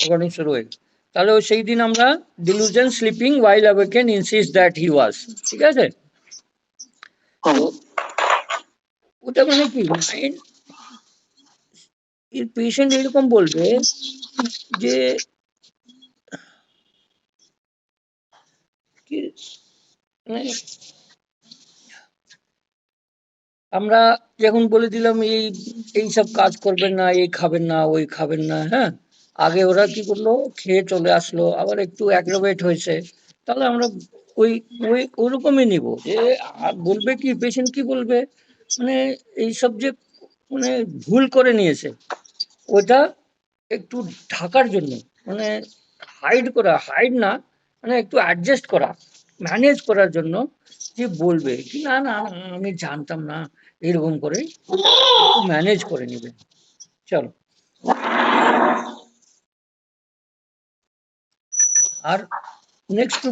Recording শুরু হয়ে গেল। তাহলে সেই দিন আমরা delusion sleeping while awaken insist that he was, ঠিক আছে। ওটা মানে কি, মাইন্ড পেশেন্ট এরকম বলবে যে মানে আমরা যখন বলে দিলাম এই সব কাজ করবেন না, এই খাবেন না, ওই খাবেন না, হ্যাঁ, আগে ওরা কি করলো, খেয়ে চলে আসলো, আবার একটু অ্যাগ্রাভেট হয়েছে, তাহলে আমরা ওই ওই ওরকমই নিব যে আর বলবে কি, পেশেন্ট কি বলবে, মানে এইসব যে মানে ভুল করে নিয়েছে, ওটা একটু ঢাকার জন্য, মানে হাইড না, মানে একটু অ্যাডজাস্ট করা, ম্যানেজ করার জন্য, যে বলবে কি না না না, আমি জানতাম না, এরকম করে একটু ম্যানেজ করে নিবে। চলো, আর নেক্সট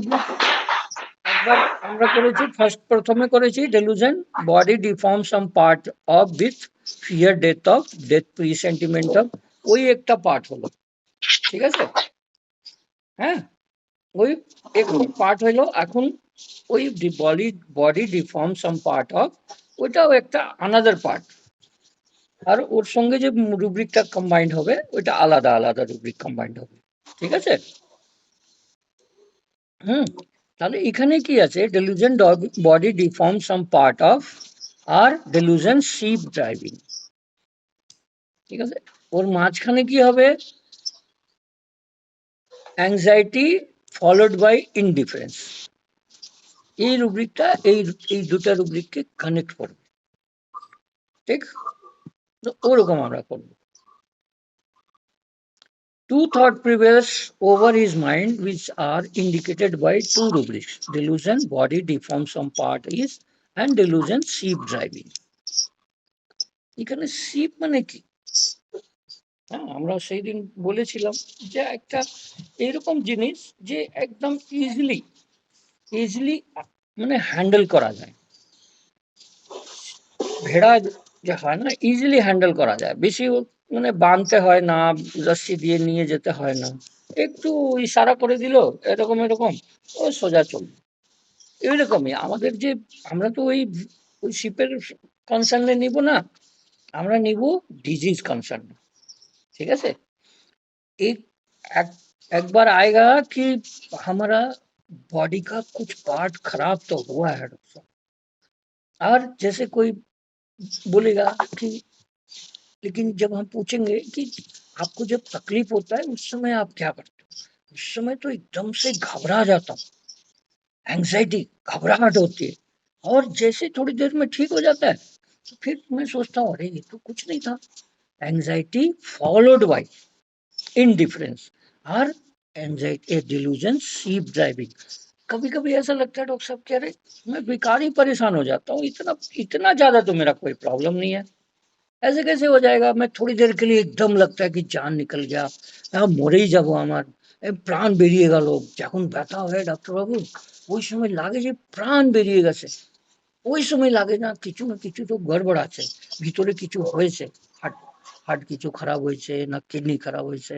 একবার আমরা করেছি, প্রথমে করেছি delusion body deform some part of with fear death presentiment of, ওই একটা পার্ট হলো, ঠিক আছে, হ্যাঁ, ওই একটু পার্ট হইলো। এখন ওই body deform some part of, ওইটাও একটা আনাদার পার্ট, আর ওর সঙ্গে যে রুব্রিকটা কম্বাইন্ড হবে, ওইটা আলাদা আলাদা রুব্রিক কম্বাইন্ড হবে, ঠিক আছে। হুম, তাহলে এখানে কি আছে, delusion body deform some part of, আর ডেলুশন শিপ ড্রাইভিং, ঠিক আছে। ওর মাঝখানে কি হবে, অ্যাংজাইটি ফলোড বাই ইনডিফারেন্স, এই রুব্রিকটা এই দুটা রুব্রিককে কানেক্ট করবে, ঠিক, তো ওরকম আমরা করব। Two thought prevails over his mind, which are indicated by two rubrics: delusion, body deformed some part is, and delusion, sheep driving. এখানে শিপ মানে কি, হ্যাঁ, আমরা সেই দিন বলেছিলাম যে একটা এরকম জিনিস যে একদম ইজিলি মানে হ্যান্ডেল করা যায়, ভেড়া যে হয় না, ইজিলি হ্যান্ডেল করা যায়, বেশি মানে বাঁধতে হয় না, রশ্মি দিয়ে নিয়ে যেতে হয় না, একটু ইশারা করে দিল, এরকম এরকম, ও সোজা চলবে। এইরকমই আমাদের যে, আমরা তো ওই শিপের কনসার্নে নিব না, আমরা নিব डिजीज कंसर्न, ठीक है से एक बार आएगा कि हमारा बॉडी का कुछ पार्ट खराब तो हुआ है डॉक्टर साहब, और जैसे कोई बोलेगा कि, लेकिन जब हम पूछेंगे कि आपको जब तकलीफ होता है उस समय आप क्या करते हो, उस समय तो एकदम से घबरा जाता हूँ, एंग्जाइटी, घबराहट होती है, और जैसे थोड़ी देर में ठीक हो जाता है, तो फिर मैं सोचता हूँ अरे ये तो कुछ नहीं था, एंग्जाइटी फॉलोड बाय इनडिफरेंस, और एंग्जाइटी डिल्यूजन शीप ड्राइविंग। कभी कभी ऐसा लगता है डॉक्टर साहब, कह रहे मैं बेकार ही परेशान हो जाता हूँ, इतना इतना ज्यादा तो मेरा कोई प्रॉब्लम नहीं है, ऐसे कैसे हो जाएगा, मैं थोड़ी देर के लिए एकदम लगता है कि जान निकल गया, মরেই যাব আমার, প্রাণ বেরিয়ে গেল, যখন ব্যথা হয় ডাক্তার বাবু, ওই সময় লাগে যে প্রাণ বেরিয়ে গেছে, ওই সময় লাগে না কিছু তো গড়বড় আছে, ভিতরে কিছু হয়েছে, হার্ট হার্ট কিছু খারাপ হয়েছে, না কিডনি খারাপ হয়েছে,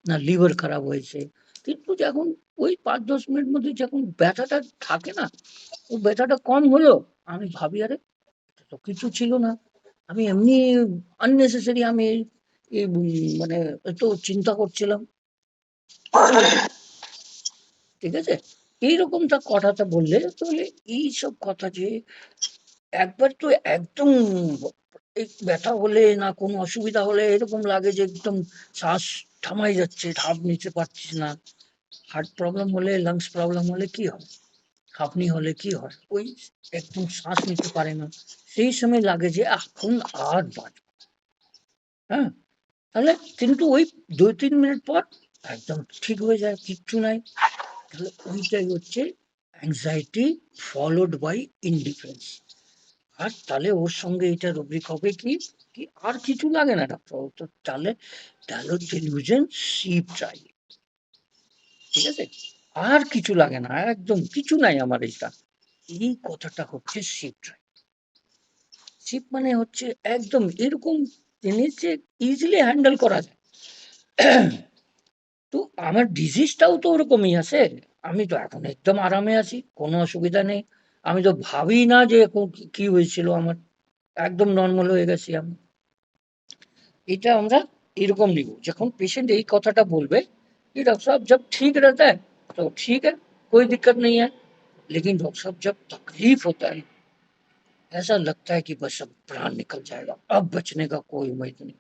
না লিভার খারাপ হয়েছে, কিন্তু যখন ওই 5-10 মিনিট মধ্যে যখন ব্যথাটা থাকে না, ও ব্যথাটা কম হলো, আমি ভাবি আরে তো কিছু ছিল না, আমি এমনি আননেসেসারি আমি মানে একটু চিন্তা করছিলাম, ঠিক আছে। এইরকমটা কথাটা বললে, তাহলে এইসব কথা যে একবার তো একদম এই ব্যথা হলে না কোনো অসুবিধা হলে এরকম লাগে যে একদম শ্বাস থামাই যাচ্ছে, ধাপ নিতে পারছিস না, হার্ট প্রবলেম হলে, লাংস প্রবলেম হলে কি হয়, হাঁপানি হলে কি হয়, ওই একদম শ্বাস নিতে পারে না, সেই সময় লাগে যে এখন আর বাঁচব, হ্যাঁ, তাহলে কিন্তু ওই 2-3 মিনিট পর একদম ঠিক হয়ে যায়, কিচ্ছু নাই, তাহলে ওইটাই হচ্ছে অ্যাংজাইটি ফলোড বাই ইনডিফারেন্স। আর তাহলে ওর সঙ্গে এটা রুব্রিক হবে কি, কি আর কিছু লাগে না ডাক্তারবাবু, তো তাহলে ডেলুশন শিপ ড্রাইভিং, ঠিক আছে, আর কিছু লাগে না, একদম কিছু নাই আমার এটা, এই কথাটা হচ্ছে শিপ ড্রাইভিং। শিপ মানে হচ্ছে একদম এরকম জিনিস যে ইজিলি হ্যান্ডেল করা যায়, তো আমার ডিজিজটাও তো ওরকমই আছে। আমি তো এখন একদম আরামে আছি। কোনো অসুবিধা নেই। আমি তো ভাবি না যে কি হয়েছিল আমার। একদম নরমাল হয়ে গেছি আমি। এটা আমরা এরকম নিব। যখন पेशेंट এই কথাটা বলবে कि डॉक्टर साहब जब ठीक रहता है तो ठीक है, कोई दिक्कत नहीं है। लेकिन डॉक्टर साहब जब तकलीफ होता है, ऐसा लगता है कि बस अब प्राण निकल जाएगा, अब बचने का कोई उम्मीद नहीं।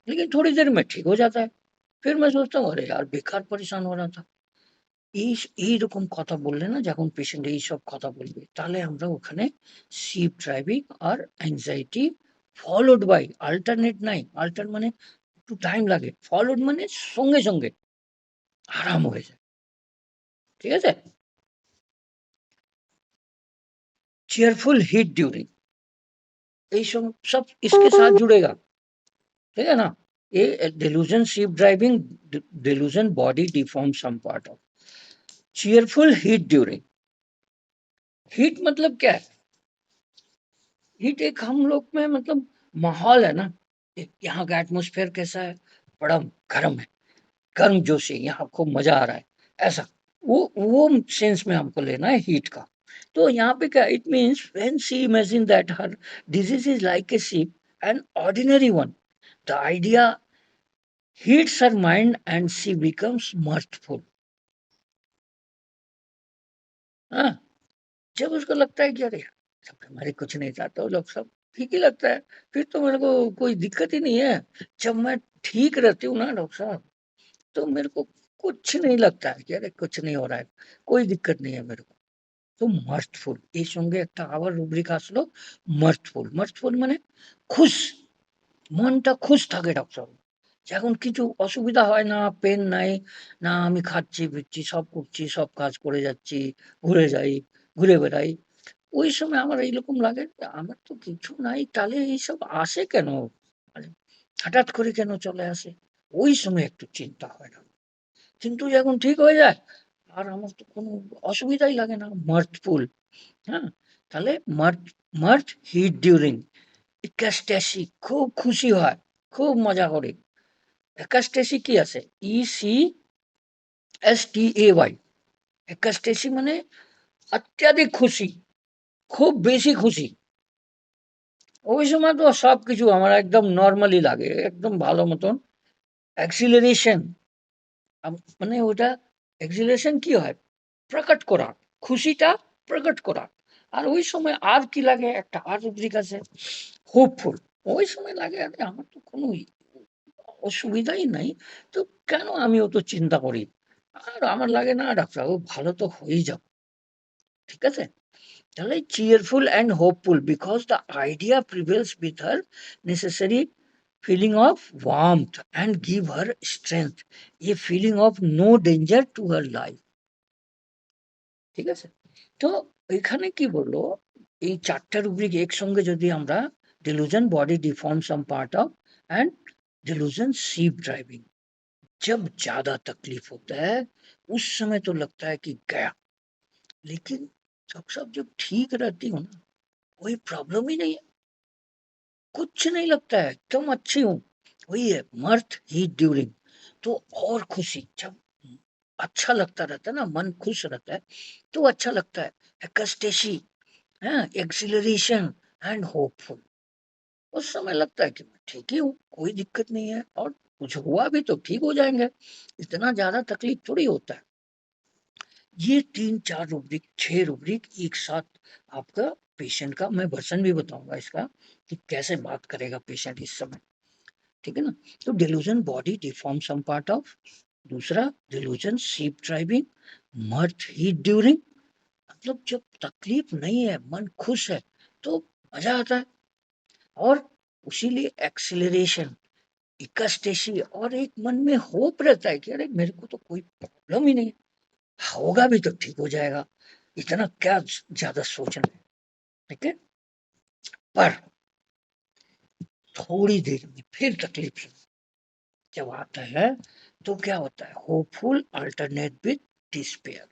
लेकिन थोड़ी देर में ठीक हो जाता है। फिर मैं सोचता हूँ अरे यार बेकार परेशान हो रहा था। এইরকম কথা বললে না যখন পেশেন্ট এইসব কথা বলবে তাহলে আমরা ওখানে স্লিপ ড্রাইভিং আর অ্যাংজাইটি ফলোড বাই অল্টারনেট নাই। অল্টার মানে একটু টাইম লাগে। ফলোড মানে সঙ্গে, সঙ্গে আরাম হয়ে যায়। ঠিক আছে? चेयरफुल हीट ड्यूरिंग ये सब इसके साथ जुड़ेगा। ठीक है ना? ये delusion sleep driving delusion body deform some part of cheerful heat during. Heat मतलब क्या है? हीट एक हम लोग में मतलब माहौल है ना। यहाँ का एटमोस्फेयर कैसा है? बड़ा गर्म है, गर्म जोशी, यहाँ खूब मजा आ रहा है, ऐसा। वो सेंस में हमको लेना है हीट का। तो यहाँ पे क्या it means when she imagine that her disease is like a sheep an ordinary one, the idea heats her mind and she becomes मर्थफुल। हाँ, जब उसको लगता है कि अरे यार, सब हमारे कुछ नहीं था तो लोग सब ठीक ही लगता है, फिर तो मेरे को कोई दिक्कत ही नहीं है। जब मैं ठीक रहती हूँ ना डॉक्टर साहब, तो मेरे को कुछ नहीं लगता है कि अरे कुछ नहीं हो रहा है, कोई दिक्कत नहीं है मेरे को। তো মার্থফুল এর সঙ্গে একটা আবার রুব্রিক আসলো মার্থফুল। মার্থফুল মানে খুশ, মনটা খুশ থাকে ডক্টর। যখন কিছু অসুবিধা হয় না, পেন নাই, না আমি খাচ্ছি, পিচ্ছি, সব করছি, সব কাজ করে যাচ্ছি, ঘুরে যাই, ঘুরে বেড়াই। ওই সময় আমার এইরকম লাগে যে আমার তো কিছু নাই, তাহলে এইসব আসে কেন? মানে হঠাৎ করে কেন চলে আসে? ওই সময় একটু চিন্তা হয় না। কিন্তু যখন ঠিক হয়ে যায়, আর আমার তো কোনো অসুবিধাই লাগে না। মার্থফুল, হ্যাঁ? তাহলে মার্থ হিট ডিউরিং একাস্ট্যাসি খুব খুশি হয়, খুব মজা করে। একাস্ট্যাসি কি আছে? ECSTAY। একাস্ট্যাসি মানে অত্যাধিক খুশি, খুব বেশি খুশি। ওই সময় তো সবকিছু আমার একদম নরমালি লাগে, একদম ভালো মতন। অ্যাক্সিলারেশন মানে ওটা এক্সিলারেশন কি হয়? প্রকট করা, খুশিটা প্রকট করা। আর ওই সময় আর কি লাগে? একটা আর রুব্রিক আছে হোপফুল। ওই সময় লাগে আরে আমার তো কোনো অসুবিধাই নাই। তো কেন আমি অত চিন্তা করি? আর আমার লাগে না ডাক্তারবাবু ভালো তো হয়েই যাবো। ঠিক আছে? তাহলে cheerful and hopeful because the idea prevails with her necessary feeling of warmth and give her strength, a feeling of no danger to her life। ঠিক আছে? তো এখানে কি বললো, এই ৪ টা রুব্রিক একসঙ্গে যদি আমরা delusion body deform some part of and delusion sleep driving। जब ज़्यादा तकलीफ होता है, उस समय तो लगता है कि गया। लेकिन डॉक्टर साहब जब ठीक रहती हूँ ना, कोई प्रॉब्लम ही नहीं है, कुछ नहीं लगता है, एकदम अच्छी हूँ। वही है मर्थ हीट ड्यूरिंग। तो और खुशी जब अच्छा लगता रहता है ना, मन खुश रहता है, तो अच्छा लगता है। एक्सटेसी, हाँ, एक्सिलरेशन एंड होपफुल। उस समय लगता है कि मैं ठीक ही हूँ, कोई दिक्कत नहीं है और कुछ हुआ भी तो ठीक हो जाएँगे। इतना ज़्यादा तकलीफ थोड़ी होता है। ये 3-4 रूब्रिक 6 रूब्रिक एक साथ आपका पेशेंट का मैं वर्ज़न भी बताऊँगा इसका कि कैसे बात करेगा पेशेंट इस समय। ठीक है ना? तो delusion body deform some part of, दूसरा delusion sleep driving, mirth heat during मतलब जब तकलीफ नहीं है, मन खुश है, तो मज़ा आता है। और उसीलिए एक्सेलरेशन, इकास्टेसी और एक मन में होप रहता है कि अरे मेरे को तो कोई प्रॉब्लम ही नहीं है, होगा भी तो ठीक हो जाएगा, इतना क्या ज़्यादा सोचना है। ठीक है? पर थोड़ी देर में फिर तकलीफ शुरू जब आता है, तो क्या होता है? Hopeful alternate with despair.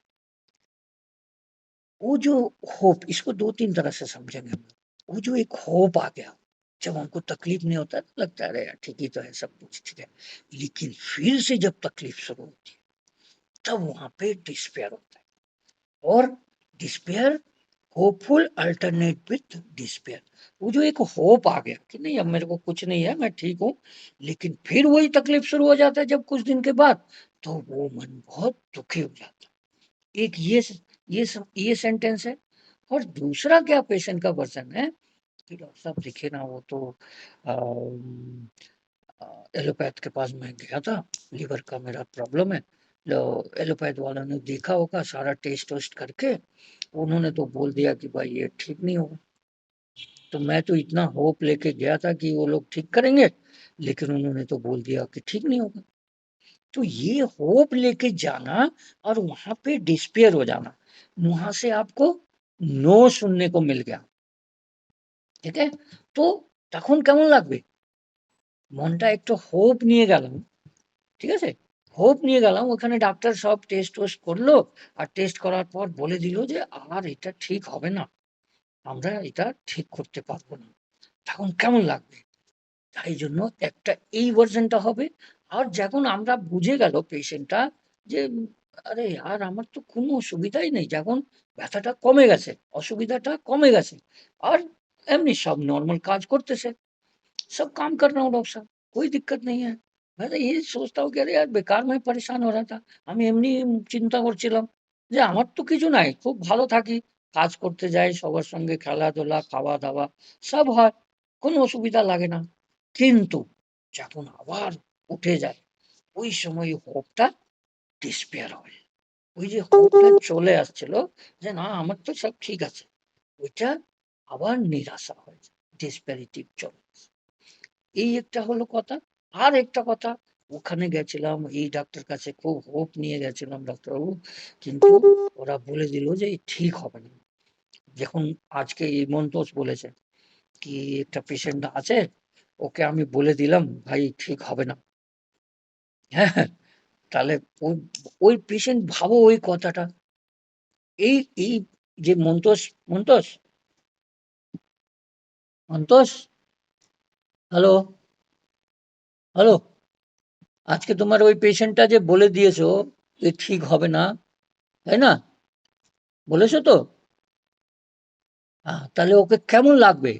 वो जो होप, इसको 2-3 तरह से समझेंगे हम लोग। वो जो एक होप आ गया, जब हमको तकलीफ नहीं होता तो लगता है अरे यार ठीक ही तो है, सब कुछ ठीक है। लेकिन फिर से जब तकलीफ शुरू होती है तब वहां पे डिस्पेयर होता है। और despair, hopeful alternate with despair. वो जो एक होप आ गया कि नहीं अब मेरे को कुछ नहीं है, मैं ठीक हूँ, लेकिन फिर वही तकलीफ शुरू हो जाता है जब कुछ दिन के बाद, तो वो मन बहुत दुखी हो जाता है। एक ये सेंटेंस है। और दूसरा क्या पेशेंट का वर्जन है कि डॉक्टर साहब दिखे ना, वो तो एलोपैथ के पास मैं गया था, लीवर का मेरा प्रॉब्लम है। एलोपैथ वाला ने देखा होगा सारा टेस्ट वेस्ट करके, उन्होंने तो बोल दिया कि भाई ये ठीक नहीं होगा। तो मैं तो इतना होप लेके गया था कि वो लोग ठीक करेंगे, लेकिन उन्होंने तो बोल दिया कि ठीक नहीं होगा। तो ये होप लेके जाना और वहां पे डिस्पेयर हो जाना, वहां से आपको नो सुनने को मिल गया, ठीक है। तो তখন কেমন লাগবে? মনটা একটু হোপ নিয়ে গেলাম, ঠিক আছে? হোপ নিয়ে গেলাম, ওখানে ডাক্তার সব টেস্ট টোস্ট করলো, আর টেস্ট করার পর বলে দিল যে আর এটা ঠিক হবে না, আমরা এটা ঠিক করতে পারবো না। তখন কেমন লাগবে? তাই জন্য একটা এই ভার্সনটা হবে। আর যখন আমরা বুঝে গেল পেশেন্টটা যে আরে আর আমার তো কোনো অসুবিধাই নেই, যখন ব্যথাটা কমে গেছে, অসুবিধাটা কমে গেছে, আর এমনি সব নর্মাল কাজ করতেছে, सब काम कर रहा हूँ डॉक्टर साहब, कोई दिक्कत नहीं है। मैं तो यही सोचता हूँ कि अरे यार बेकार मैं परेशान हो रहा था। আমি এমনি চিন্তা করছিলাম যে আমার তো কিছু নাই। খুব ভালো থাকি। কাজ করতে যাই, সবার সঙ্গে খেলাধুলা, খাওয়া-দাওয়া সব হয়। কোনো অসুবিধা লাগে না। কিন্তু যখন আবার উঠে যায়, ওই সময় হোপটা ডিসপেয়ার হয়। ওই যে হোপটা চলে আসছিল যে না আমার তো সব ঠিক আছে। ওইটা আবার নিরাশা হয়ে যায়। ডিসপ্যারিটিভ চলে আসে। এই একটা হলো কথা। আর একটা কথা, ওখানে গেছিলাম এই ডাক্তার কাছে খুব হোপ নিয়ে গেছিলাম ডাক্তারবাবু। কিন্তু ওরা বলে দিল যে ঠিক হবে না। যখন আজকে এই মন্তোষ বলেছে কি একটা পেশেন্ট আছে, ওকে আমি বলে দিলাম ভাই ঠিক হবে না। হ্যাঁ, হ্যাঁ, তাহলে ওই ওই পেশেন্ট ভাবো ওই কথাটা। এই এই যে মন্তোষ, মন্তোষ, মন্তোষ, হ্যালো, হ্যালো। আজকে তোমার ওই পেশেন্টটা যে বলে দিয়েছো যে ঠিক হবে না, তাই না? বলেছো তো? তাহলে ওকে কেমন লাগবে?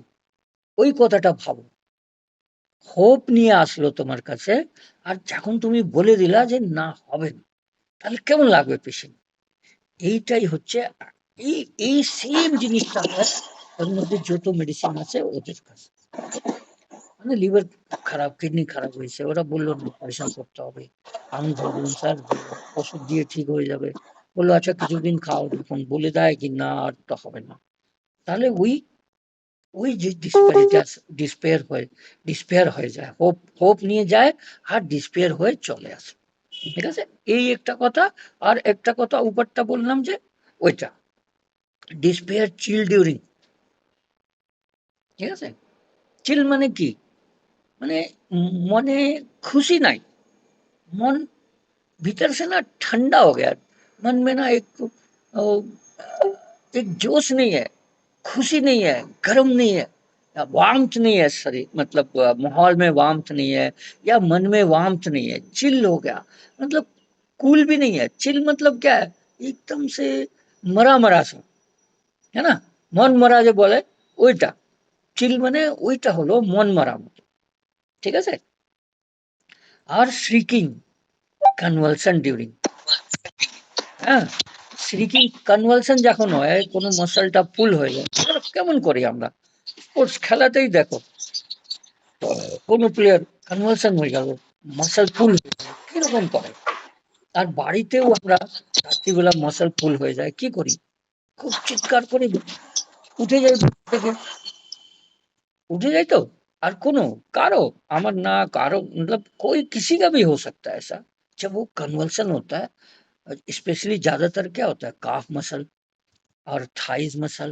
ওই কথাটা ভাবো। হোপ নিয়ে আসলো তোমার কাছে, আর যখন তুমি বলে দিলা যে না হবে না, তাহলে কেমন লাগবে পেশেন্ট? এইটাই হচ্ছে এই এই সেম জিনিসটা হয় ওর মধ্যে যত মেডিসিন আছে ওদের কাছে। মানে লিভার খারাপ, কিডনি খারাপ হয়েছে, ওরা বললো না অপারেশন করতে হবে। আমি ভাবলাম স্যার ওষুধ দিয়ে ঠিক হয়ে যাবে। বললো আচ্ছা কিছুদিন খাও, যখন বলে দেয় কি না আর তো হবে না, তাহলে ওই ওই যে ডিসপেয়ার হয়ে যায়, হোপ হোপ নিয়ে যায় আর ডিসপেয়ার হয়ে চলে আসে, ঠিক আছে। এই একটা কথা। আর একটা কথা উপরটা বললাম যে ওইটা ডিসপেয়ার চিল ডিউরিং, ঠিক আছে। চিল মানে কি? মানে মনে खुशी নাই, मन भीतर से ना ठंडा हो गया, मन में ना एक जोश नहीं है, खुशी नहीं है, गर्म नहीं है, वार्मथ नहीं है, सॉरी मतलब माहौल में वार्मथ नहीं है, या मन में वार्मथ नहीं है, चिल हो गया। मतलब कूल भी नहीं है, चिल मतलब क्या है? एकदम से मरा मरा सा, है ना? मन मरा যে বলে ওইটা, চিল মানে ওইটা হলো মন মরা মতো, ঠিক আছে। আর শ্রিকিং কনভালশন ডিউরিং, হ্যাঁ, শ্রিকিং কনভালশন যখন হয় কোনো মাসলটা পুল হয়ে যায়, কেমন করি আমরা স্পোর্টস খেলাতেই দেখো, কোনো প্লেয়ার কনভালশন হয়ে গেল, মাসল পুল হয়ে গেল, কিরকম করে। আর বাড়িতেও আমরা রাত্রিবেলা মাসল পুল হয়ে যায় কি করি, খুব চিৎকার করে উঠে যাই ঘুম থেকে, उठे जाए तो। और कोनो कारो अमर ना कारो मतलब कोई किसी का भी हो सकता है ऐसा, जब वो कन्वल्सन होता है, स्पेशली ज्यादातर क्या होता है काफ मसल और थाइज मसल,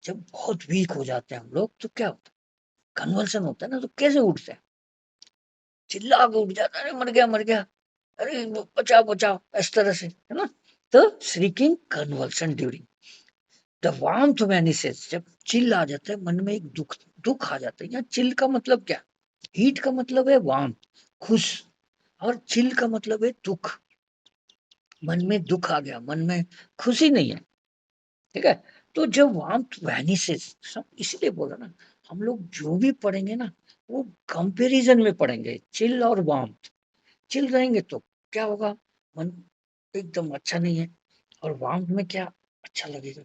जब बहुत वीक हो जाते हैं हम लोग तो क्या होता है कन्वल्सन होता है ना, तो कैसे उठते हैं, चिल्ला के उठ जाता है अरे मर गया मर गया, अरे बचाओ बचाओ, इस तरह से, है ना। तो shrieking convulsion during, the warmth vanishes, जब चिल आ जाता है मन में, एक दुख आ जाता है। यहाँ चिल का मतलब क्या? हीट का मतलब है वार्म, खुश, और चिल का मतलब है दुख। मन में दुख आ गया, मन में खुशी नहीं है, ठीक है। तो जब वार्मथ वैनिसेस, इसलिए बोला ना, हम लोग जो भी पढ़ेंगे ना वो कंपैरिजन में पढ़ेंगे। चिल और वार्मथ, चिल रहेंगे तो क्या होगा, मन एकदम अच्छा नहीं है, और वार्मथ में क्या अच्छा लगेगा,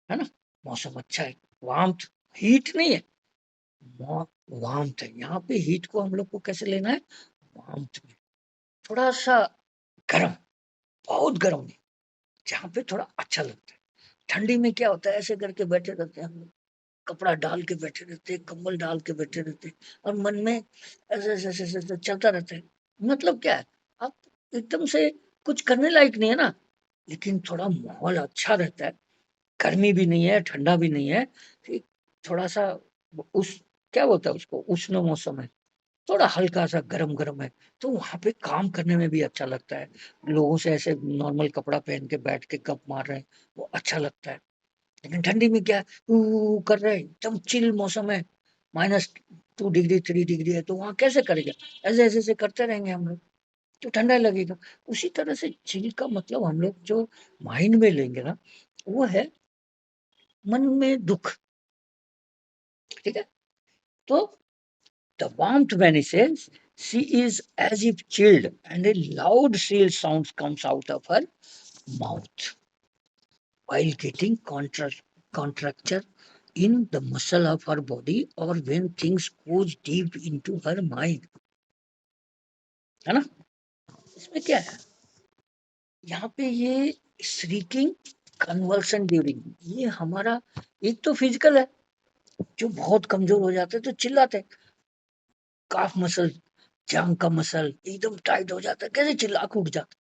है ना, मौसम अच्छा है। वार्मथ, हीट नहीं है, वार्मथ है। यहाँ पे हीट को हम लोग को कैसे लेना है, वार्मथ में, थोड़ा सा गर्म, बहुत गर्म नहीं, जहाँ पे थोड़ा अच्छा लगता है। ठंडी में क्या होता है, ऐसे करके बैठे रहते हैं हम लोग, कपड़ा डाल के बैठे रहते हैं, कंबल डाल के बैठे रहते हैं, और मन में ऐसे ऐसे ऐसे ऐसे चलता रहता है। मतलब क्या है, आप एकदम से कुछ करने लायक नहीं है ना, लेकिन थोड़ा माहौल अच्छा रहता है, गर्मी भी नहीं है, ठंडा भी नहीं है, ठीक, थोड़ा सा उस, क्या बोलता है उसको, उष्ण मौसम है, थोड़ा हल्का सा गरम गरम है, तो वहां पे काम करने में भी अच्छा लगता है। लोगों से ऐसे नॉर्मल कपड़ा पहन के बैठ के गप मार रहे हैं, वो अच्छा लगता है। लेकिन ठंडी में क्या, कर रहे हैं, एकदम चिल मौसम है, -2 डिग्री 3 डिग्री है, तो वहां कैसे करेगा, ऐसे ऐसे ऐसे करते रहेंगे हम लोग, तो ठंडा लगेगा। उसी तरह से चिल का मतलब हम लोग जो माइंड में लेंगे ना, वो है मन में दुख, ठीक है। तो the warmth vanishes, she is as if chilled, and a loud shrill sound comes out of her mouth while getting contracture in the muscle of her body, or when things goes deep into her mind, है ना। इसमें क्या है, यहाँ पे ये shrieking conversion during, ये हमारा एक तो फिजिकल है, जो बहुत कमजोर हो जाते हैं तो चिल्लाते हैं, काफ मसल, जांग का मसल एकदम टाइट हो जाता है, कैसे चिल्ला के उठ जाता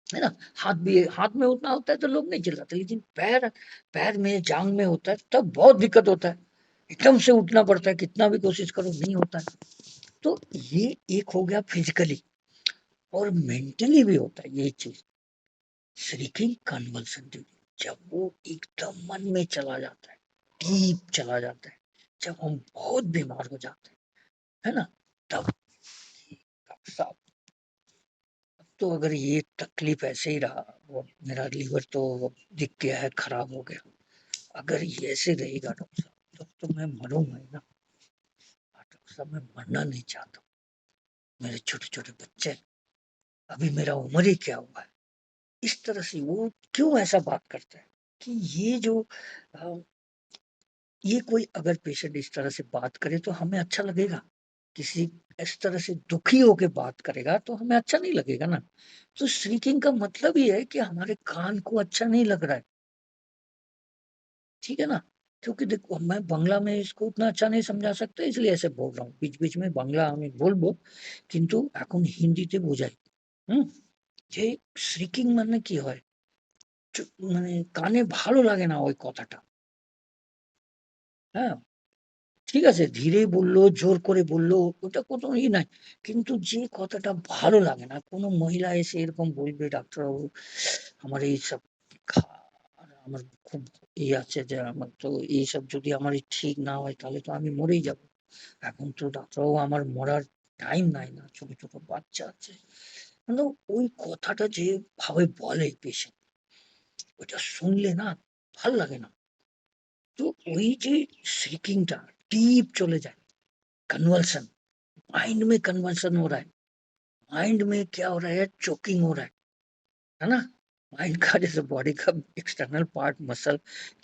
है ना। हाथ भी, हाथ में उतना होता है तो लोग नहीं चिल्लाते, लेकिन पैर, पैर में, जांग में होता है तब बहुत दिक्कत होता है, एकदम से उठना पड़ता है, कितना भी कोशिश करो नहीं होता है। तो ये एक हो गया फिजिकली, और मेंटली भी होता है ये चीज, श्रीकिंग कन्वल्सन, जब वो एकदम मन में चला जाता है, डीप चला जाता है, जब हम बहुत बीमार हो जाते हैं, है ना, तब साहब, तो अगर ये तकलीफ ऐसे ही रहा, वो मेरा लीवर तो दिख गया है, खराब हो गया, अगर ये ऐसे रहेगा डॉक्टर साहब, तो मैं मरूंगा ही ना। डॉक्टर साहब मैं मरना नहीं चाहता, मेरे छोटे छोटे बच्चे, अभी मेरा उम्र ही क्या हुआ है। इस तरह से वो क्यों ऐसा बात करता है, कि ये जो अ, ये कोई अगर पेशेंट इस तरह से बात करे तो हमें अच्छा लगेगा, किसी इस तरह से दुखी होके बात करेगा तो हमें अच्छा नहीं लगेगा ना। तो श्रीकिंग का मतलब ये है कि हमारे कान को अच्छा नहीं लग रहा है, ठीक है ना। क्योंकि देखो मैं बांग्ला में इसको उतना अच्छा नहीं समझा सकता, इसलिए ऐसे बोल रहा हूँ, बीच बीच में बांग्ला আমি বলবো, কিন্তু এখন হিন্দিতে বোঝাই। হুম, যে শ্রিকিং মানে কি হয়, মানে কানে ভালো লাগে না ওই কথাটা, হ্যাঁ, ঠিক আছে, ধীরে বললো, জোর করে বললো, ওটা কোনো নাই। কিন্তু যে কথাটা ভালো লাগে না, কোনো মহিলা এসে এরকম বলবে, ডাক্তারবাবু আমার এইসব আমার খুব আছে যে আমার তো এইসব যদি আমার ঠিক না হয় তাহলে তো আমি মরেই যাব। এখন তো ডাক্তারবাবু আমার মরার টাইম নাই না, ছোট ছোট বাচ্চা আছে। কিন্তু ওই কথাটা যে ভাবে বলে পেশেন্ট, ওইটা শুনলে না ভাল লাগে না। তো ওই যে शेकिंगটা डीप चले जाए, कन्वर्सन, माइंड में कन्वर्सन हो रहा है, माइंड में क्या हो रहा है, चोकिंग हो रहा है ना। माइंड का जैसे बॉडी का एक्सटर्नल पार्ट मसल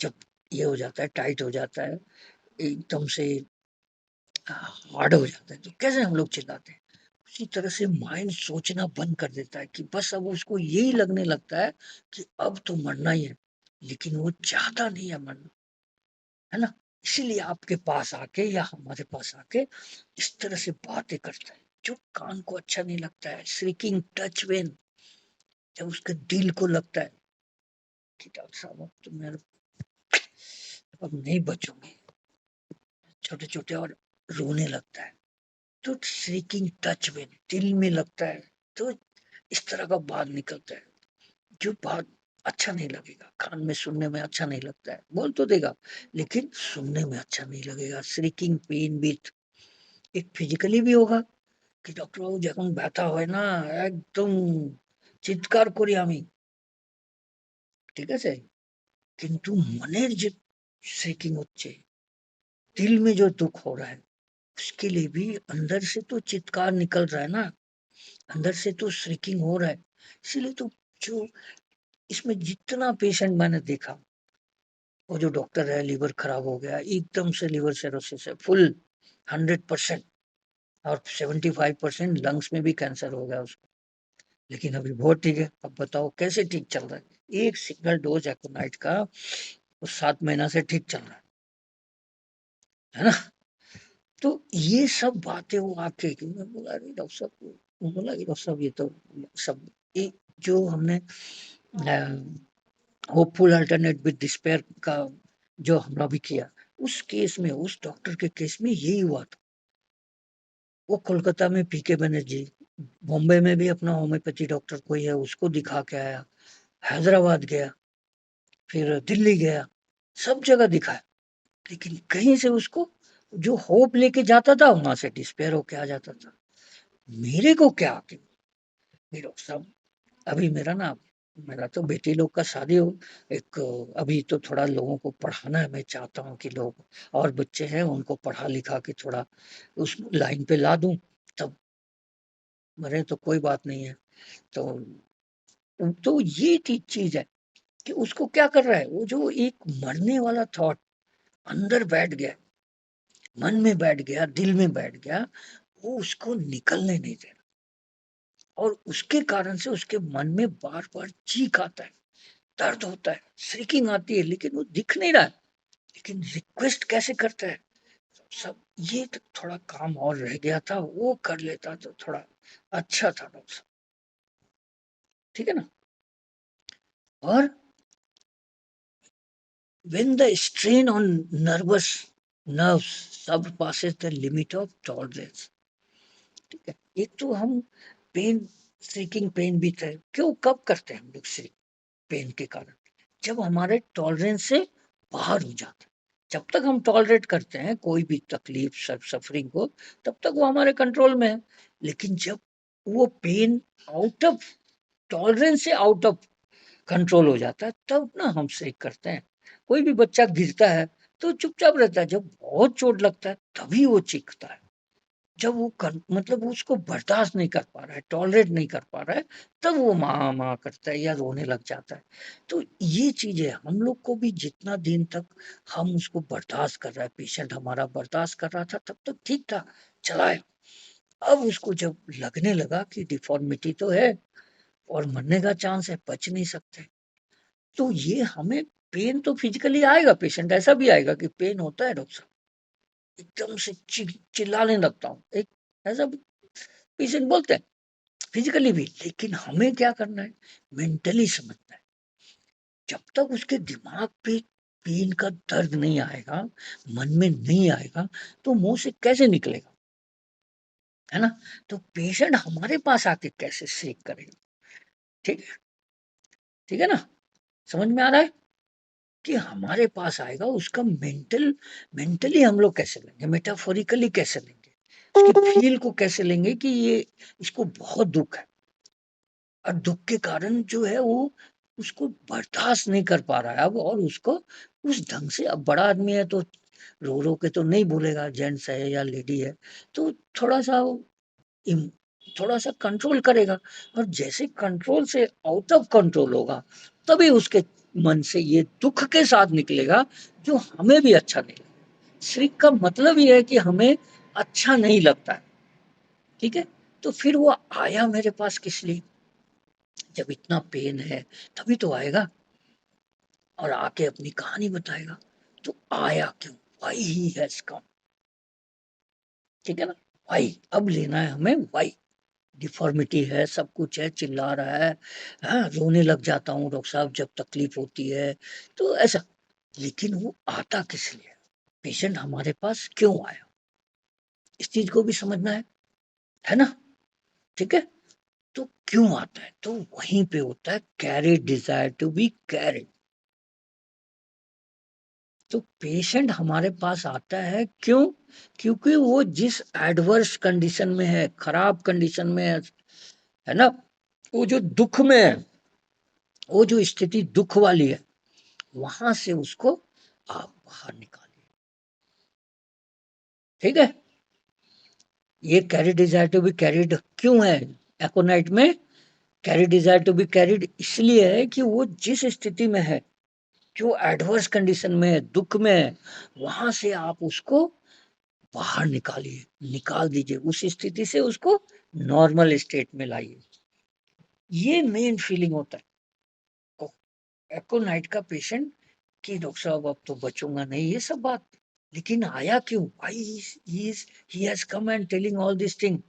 जब ये हो जाता है, टाइट हो जाता है, एकदम से हार्ड हो जाता है, तो कैसे हम लोग चिल्लाते हैं। उसी तरह से माइंड सोचना बंद कर देता है, कि बस अब उसको यही लगने लगता है कि अब तो मरना ही है, लेकिन वो चाहता नहीं है मरना, है ना। इसीलिए आपके पास आके या हमारे पास आके इस तरह से बातें करता है, जो कान को अच्छा नहीं लगता है। श्रीकिंग टच वेन, जब उसके दिल को लगता है कि डॉक्टर साहब अब तो मेरे, अब नहीं बचूंगी, छोटे छोटे, और रोने लगता है, तो श्रीकिंग टच वेन दिल में लगता है, तो इस तरह का बात निकलता है, जो बात अच्छा नहीं लगेगा, कान में सुनने में अच्छा नहीं लगता है, बोल तो देगा लेकिन सुनने में अच्छा नहीं लगेगा। श्रीकिंग पेन विथ एक फिजिकली भी होगा कि डॉक्टर बाबू যখন ব্যথা হয় না একদম চিৎকার করি আমি, ঠিক আছে? কিন্তু মনের যে शेकिंग হচ্ছে, दिल में जो दुख हो रहा है उसके लिए भी अंदर से तो चित्कार निकल रहा है ना, अंदर से तो श्रिकिंग हो रहा है। इसीलिए तो जो इसमें जितना पेशेंट मैंने देखा, वो जो डॉक्टर है लीवर खराब हो गया, एकदम से लीवर सिरोसिस है फुल 100% और 75% लंग्स में भी कैंसर हो गया उसको। लेकिन अभी बहुत ठीक है। अब बताओ कैसे ठीक चल रहा है? एक सिंगल डोज एकोनाइट का वो 7 महीना से ठीक चल रहा है ना? तो ये सब बातें वो आके कि मैं बोला अरे डॉक्टर साहब, वो बोला कि डॉक्टर साहब ये तो सब एक जो हमने होपफुल अल्टरनेट विद डिस्पेयर का जो हमला भी किया, उस केस में उस डॉक्टर के केस में यही हुआ था। वो कोलकाता में पीके बनर्जी, बॉम्बे में भी अपना होम्योपैथी डॉक्टर कोई है उसको दिखा के आया, हैदराबाद गया, फिर दिल्ली गया, सब जगह दिखाया, लेकिन कहीं से उसको जो होप लेके जाता था वहां से डिस्पेयर होके आ जाता था। मेरे को क्या कि मेरे सब अभी मेरा तो बेटी लोग का शादी हो, एक अभी तो थोड़ा लोगों को पढ़ाना है, मैं चाहता हूँ कि लोग और बच्चे हैं उनको पढ़ा लिखा के थोड़ा उस लाइन पे ला दूं, तब मरे तो कोई बात नहीं है। तो ये चीज है कि उसको क्या कर रहा है, वो जो एक मरने वाला थॉट अंदर बैठ गया, मन में बैठ गया, दिल में बैठ गया, वो उसको निकलने नहीं दे रहा, और उसके कारण से उसके मन में बार बार चीख आता है, दर्द होता है, श्रीकिंग आती है, लेकिन वो दिख नहीं रहा है, लेकिन रिक्वेस्ट कैसे करता है सब। ये तो थोड़ा काम और रह गया था, वो कर लेता तो थोड़ा अच्छा था डॉक्टर साहब, ठीक है ना? और when the strain on nervous nerves surpasses the limit of tolerance, ठीक है? एक तो हम पेन सीकिंग पेन भी थे, क्यों कब करते हैं हम लोग सीक पेन के कारण? जब हमारे टॉलरेंस से बाहर हो जाता है। जब तक हम टॉलरेट करते हैं कोई भी तकलीफ सफरिंग को, तब तक वो हमारे कंट्रोल में है। लेकिन जब वो पेन आउट ऑफ टॉलरेंस से आउट ऑफ कंट्रोल हो जाता है, तब ना हम सेक करते हैं। कोई भी बच्चा गिरता है तो चुपचाप रहता है, जब बहुत चोट लगता है तभी वो चीखता है। जब वो मतलब वो उसको बर्दाश्त नहीं कर पा रहा है, टॉलरेट नहीं कर पा रहा है, तब वो माँ माँ करता है या रोने लग जाता है। तो ये चीजें हम लोग को भी जितना दिन तक हम उसको बर्दाश्त कर रहा है, पेशेंट हमारा बर्दाश्त कर रहा था, तब तक ठीक था, चलाए। अब उसको जब लगने लगा कि डिफॉर्मिटी तो है और मरने का चांस है, बच नहीं सकते, तो ये हमें पेन तो फिजिकली आएगा, पेशेंट ऐसा भी आएगा कि पेन होता है डॉक्टर साहब, एकदम से चिल्लाने लगता हूँ, एक ऐसा पेशेंट बोलते हैं फिजिकली भी। लेकिन हमें क्या करना है, मेंटली समझना है। जब तक उसके दिमाग पे पेन का दर्द नहीं आएगा, मन में नहीं आएगा, तो मुंह से कैसे निकलेगा, है ना? तो पेशेंट हमारे पास आके कैसे सेक करेगा? ठीक है, ठीक है ना? समझ में आ रहा है कि हमारे पास आएगा, उसका मेंटली हम लोग कैसे लेंगे, मेटाफोरिकली कैसे लेंगे, उसकी फील को कैसे लेंगे कि ये इसको बहुत दुख है, और दुख के कारण जो है वो उसको बर्दाश्त नहीं कर पा रहा है अब, और उसको उस ढंग से, अब बड़ा आदमी है तो रो रो के तो नहीं बोलेगा, जेंट्स है या लेडी है, तो थोड़ा सा इम- थोड़ा सा कंट्रोल करेगा, और जैसे कंट्रोल से आउट ऑफ कंट्रोल होगा, तभी उसके मन से ये दुख के साथ निकलेगा, जो हमें भी अच्छा नहीं लगेगा। श्रीक का मतलब ये है कि हमें अच्छा नहीं लगता है, ठीक है? तो फिर वो आया मेरे पास किस लिए? जब इतना पेन है तभी तो आएगा, और आके अपनी कहानी बताएगा। तो आया क्यों? वाई ही हैज कम, ठीक है ना? वाई अब लेना है हमें, वाई डिफॉर्मिटी है, सब कुछ है, चिल्ला रहा है, हाँ रोने लग जाता हूँ डॉक्टर साहब जब तकलीफ होती है, तो ऐसा। लेकिन वो आता किस लिए, पेशेंट हमारे पास क्यों आया, इस चीज को भी समझना है ना? ठीक है? तो क्यों आता है? तो वहीं पे होता है carried desire to be carried. तो पेशेंट हमारे पास आता है क्यों? क्योंकि वो जिस एडवर्स कंडीशन में है, खराब कंडीशन में है ना, वो जो दुख में है, वो जो स्थिति दुख वाली है, वहां से उसको आप बाहर निकालिए। ठीक है? ये carry desire to be carried क्यों है एकोनाइट में? Carry desire to be carried इसलिए है कि वो जिस स्थिति में है, जो एडवर्स कंडीशन में है, दुख में है, वहां से आप उसको बाहर निकालिए, निकाल दीजिए, उस स्थिति से उसको नॉर्मल स्टेट में लाइए। ये मेन फीलिंग होता है एकोनाइट का पेशेंट कि डॉक्टर साहब अब तो बचूंगा नहीं, ये सब बात। लेकिन आया क्यों? Why he has come and telling all this thing,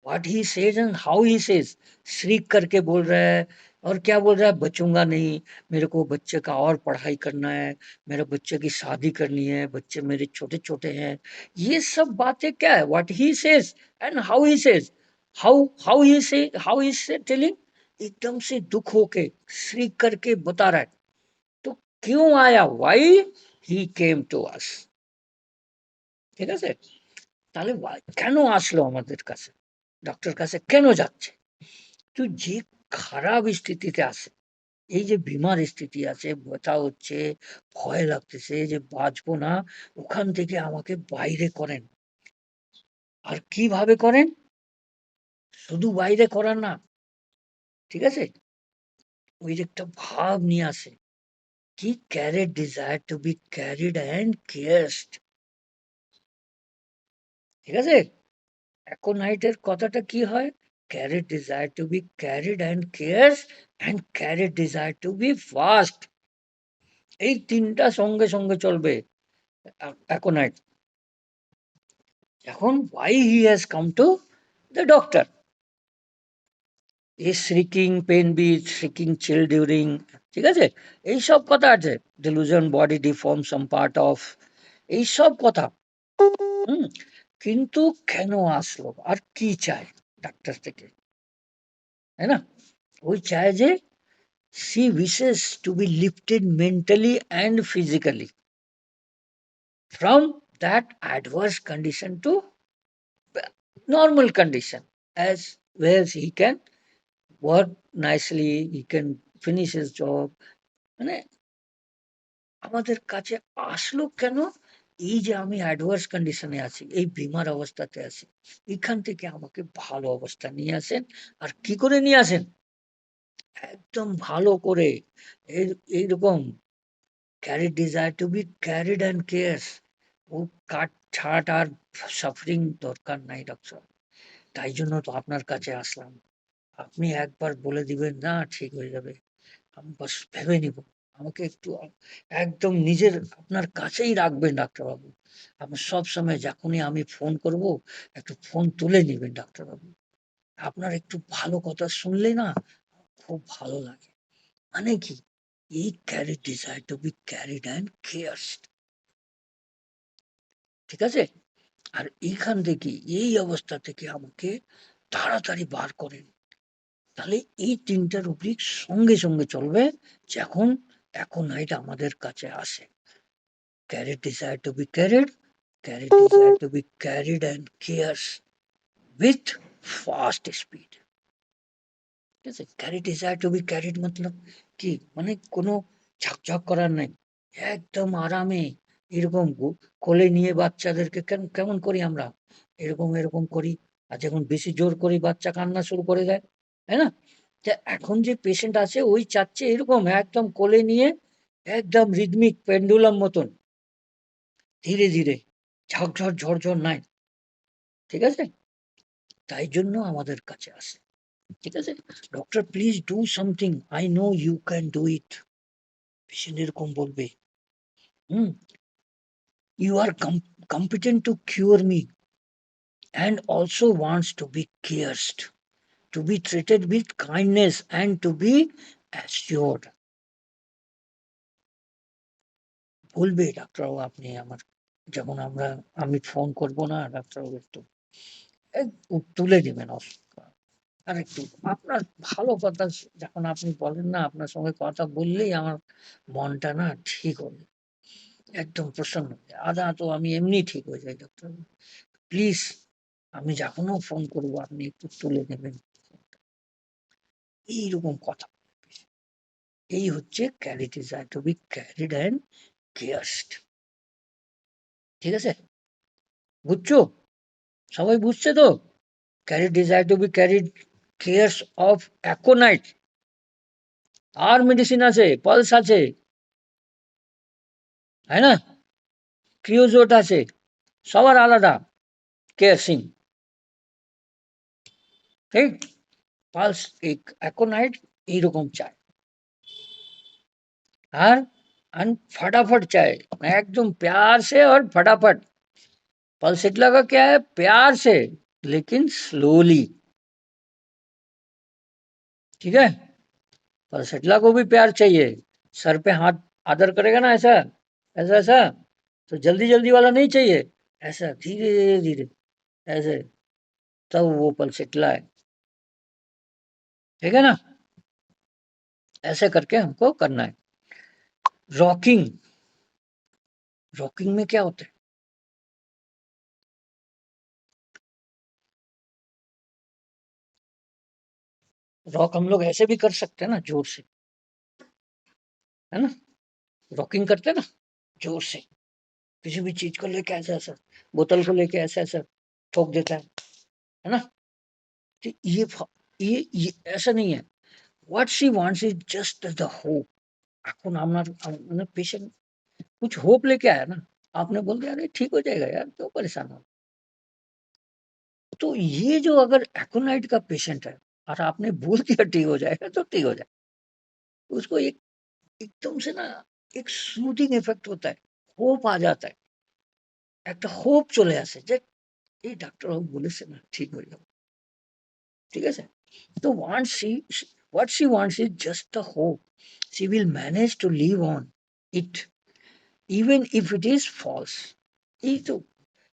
what he says and how he says. Shriek करके बोल रहा है, और क्या बोल रहा है? बचूंगा नहीं, मेरे को बच्चे का और पढ़ाई करना है, मेरे बच्चे की शादी करनी है, बच्चे मेरे छोटे छोटे हैं। ये सब बातें क्या है? What he says and how he says. How he से टेलिंग, एकदम से दुख होके श्रीक करके बता रहा है। तो क्यों आया? Why he came to us. ঠিক আছে? তাহলে কেন আসলো আমাদের কাছে, ডক্টর কাছে কেন যাচ্ছে? তো যে খারাপ স্থিতিতে আছে, এই যে বিমার স্থিতি আছে, ব্যথা হচ্ছে, ভয় লাগতেছে যে বাঁচবো না, ওখান থেকে আমাকে বাইরে করেন। আর কিভাবে করেন? শুধু বাইরে করার না, ঠিক আছে, ওই যে একটা ভাব নিয়ে আসে কি carried desire to be carried and cared. ঠিক আছে? অ্যাকোনাইটের কথাটা কি হয়? Carried desire to be carried and cares and carried desire to be fast. এই তিনটা সঙ্গে সঙ্গে চলবে অ্যাকোনাইট। এখন why he has come to the doctor? is shrieking pain be shrieking chill during, ঠিক আছে, এই সব কথা আছে, delusion body deform some part of, এই সব কথা। হুম, কিন্তু কেন আসলো আর কি চায় ডাক্তার থেকে, তাই না? ওই চায় যে she wishes to be lifted mentally and physically from that adverse condition to normal condition, as where he can work nicely, he can finish his job। মানে আমাদের কাছে আসলো কেন? এই যে আমি অ্যাডভার্স কন্ডিশনে আছি, এই বিমার অবস্থাতে আছি, এখান থেকে আমাকে ভালো অবস্থা নিয়ে আসেন। আর কি করে নিয়ে আসেন? একদম ভালো করে, এইরকম carry desire to be carried and cares. ও কাট ছাট আর সাফারিং দরকার নাই ডক্টর। তাই জন্য তো আপনার কাছে আসলাম। আপনি একবার বলে দিবেন না, ঠিক হয়ে যাবে। আমি বাস ভেবে নিব। আমাকে একটু একদম নিজের আপনার কাছেই রাখবেন ডাক্তারবাবু। আমার সবসময় যখনই আমি ফোন করব, একটু ফোন তুলে নিবেন ডাক্তারবাবু। আপনার একটু ভালো কথা শুনলে না খুব ভালো লাগে। মানে কি? এই carry desire to be carried and cared. ঠিক আছে? আর এইখান থেকে, এই অবস্থা থেকে আমাকে তাড়াতাড়ি বার করেন। তাহলে এই ৩ টা রুব্রিক সঙ্গে সঙ্গে চলবে যখন অ্যাকোনাইট আমাদের কাছে আসে। Carried desire to be carried, carried desire to be carried and cares with fast speed. ঠিক আছে? Carried desire to be carried মতলব কি? মানে কোনো ঝকঝক করার নাই। একদম আরামে এরকম কোলে নিয়ে বাচ্চাদেরকে কেমন করি আমরা? এরকম করি। আর যখন বেশি জোর করি বাচ্চা কান্না শুরু করে দেয়। তাই না? তা এখন যে পেশেন্ট আছে ওই চাচ্ছে এরকম একদম কোলে নিয়ে, একদম রিদমিক পেন্ডুলাম মতন ধীরে ধীরে, ঝকঝর ঝরঝর নাই। ঠিক আছে? তাই জন্য আমাদের কাছে আসে। ঠিক আছে? Doctor please do something, I know you can do it. Patient এরকম বলবে। Hmm, you are competent to cure me and also wants to be cared, to be treated with kindness and to be assured। বলবে ডাক্তারবাবু আপনি আমার, যখন আমি phone করব না ডাক্তারবাবু একটু তুলে দিবেন আরে একটু আপনার ভালো কথা যখন আপনি বলেন না, আপনার সঙ্গে কথা বললেই আমার মনটা না ঠিক হবে। একদম প্রসন্ন হয়ে যায়। আধা তো আমি এমনি ঠিক হয়ে যাই ডাক্তার। প্লিজ আমি যখনও ফোন করব আপনি একটু তুলে নেবেন। এইরকম কথা। এই হচ্ছে carry desire to be carried and cared. ঠিক আছে? বুঝছো? সবাই বুঝছে তো? Carry desire to be carried cares of aconite. আর মেডিসিন আছে, পালস আছে, তাই না? ক্রিওজোট আছে, সবার আলাদা কেয়ারসিন। ঠিক? পালস অ্যাকোনাইট এইরকম চায়। और फटाफट चाय, एकदम प्यार से और फटाफट। पल्सेटला का क्या है, प्यार से लेकिन स्लोली। ठीक है? पल्सेटला को भी प्यार चाहिए। सर पे हाथ आदर करेगा ना, ऐसा ऐसा ऐसा, तो जल्दी जल्दी वाला नहीं चाहिए। ऐसा धीरे धीरे, ऐसे, तब वो पल्सेटला है। ठीक है ना? ऐसे करके हमको करना है। रॉकिंग, रॉकिंग में क्या होता है? रॉक हम लोग ऐसे भी कर सकते हैं ना, जोर से, है ना? रॉकिंग करते हैं ना, जोर से। किसी भी चीज को लेके ऐसा ऐसा, बोतल को लेके ऐसा ऐसा ठोक देता है ना? तो ये ऐसा नहीं है। What she wants is just the hope. এখন আপনার মানে पेशेंट कुछ होप लेके आया ना, आपने बोल दिया अरे ठीक हो जाएगा यार, क्यों परेशान हो। तो ये जो अगर एकोनाइट का पेशेंट है और आपने बोल दिया ठीक हो जाएगा, तो ठीक हो जाएगा। तो उसको एक एकदम से ना एक सूदिंग इफेक्ट होता है, होप आ जाता है, একটা হোপ চলে আসে যে এই ডাক্তারবাবু বলেছে না ঠিক হয়ে যাবে। ঠিক আছে? তো what she wants is just the hope. She will manage to live on it even if it is false. ये तो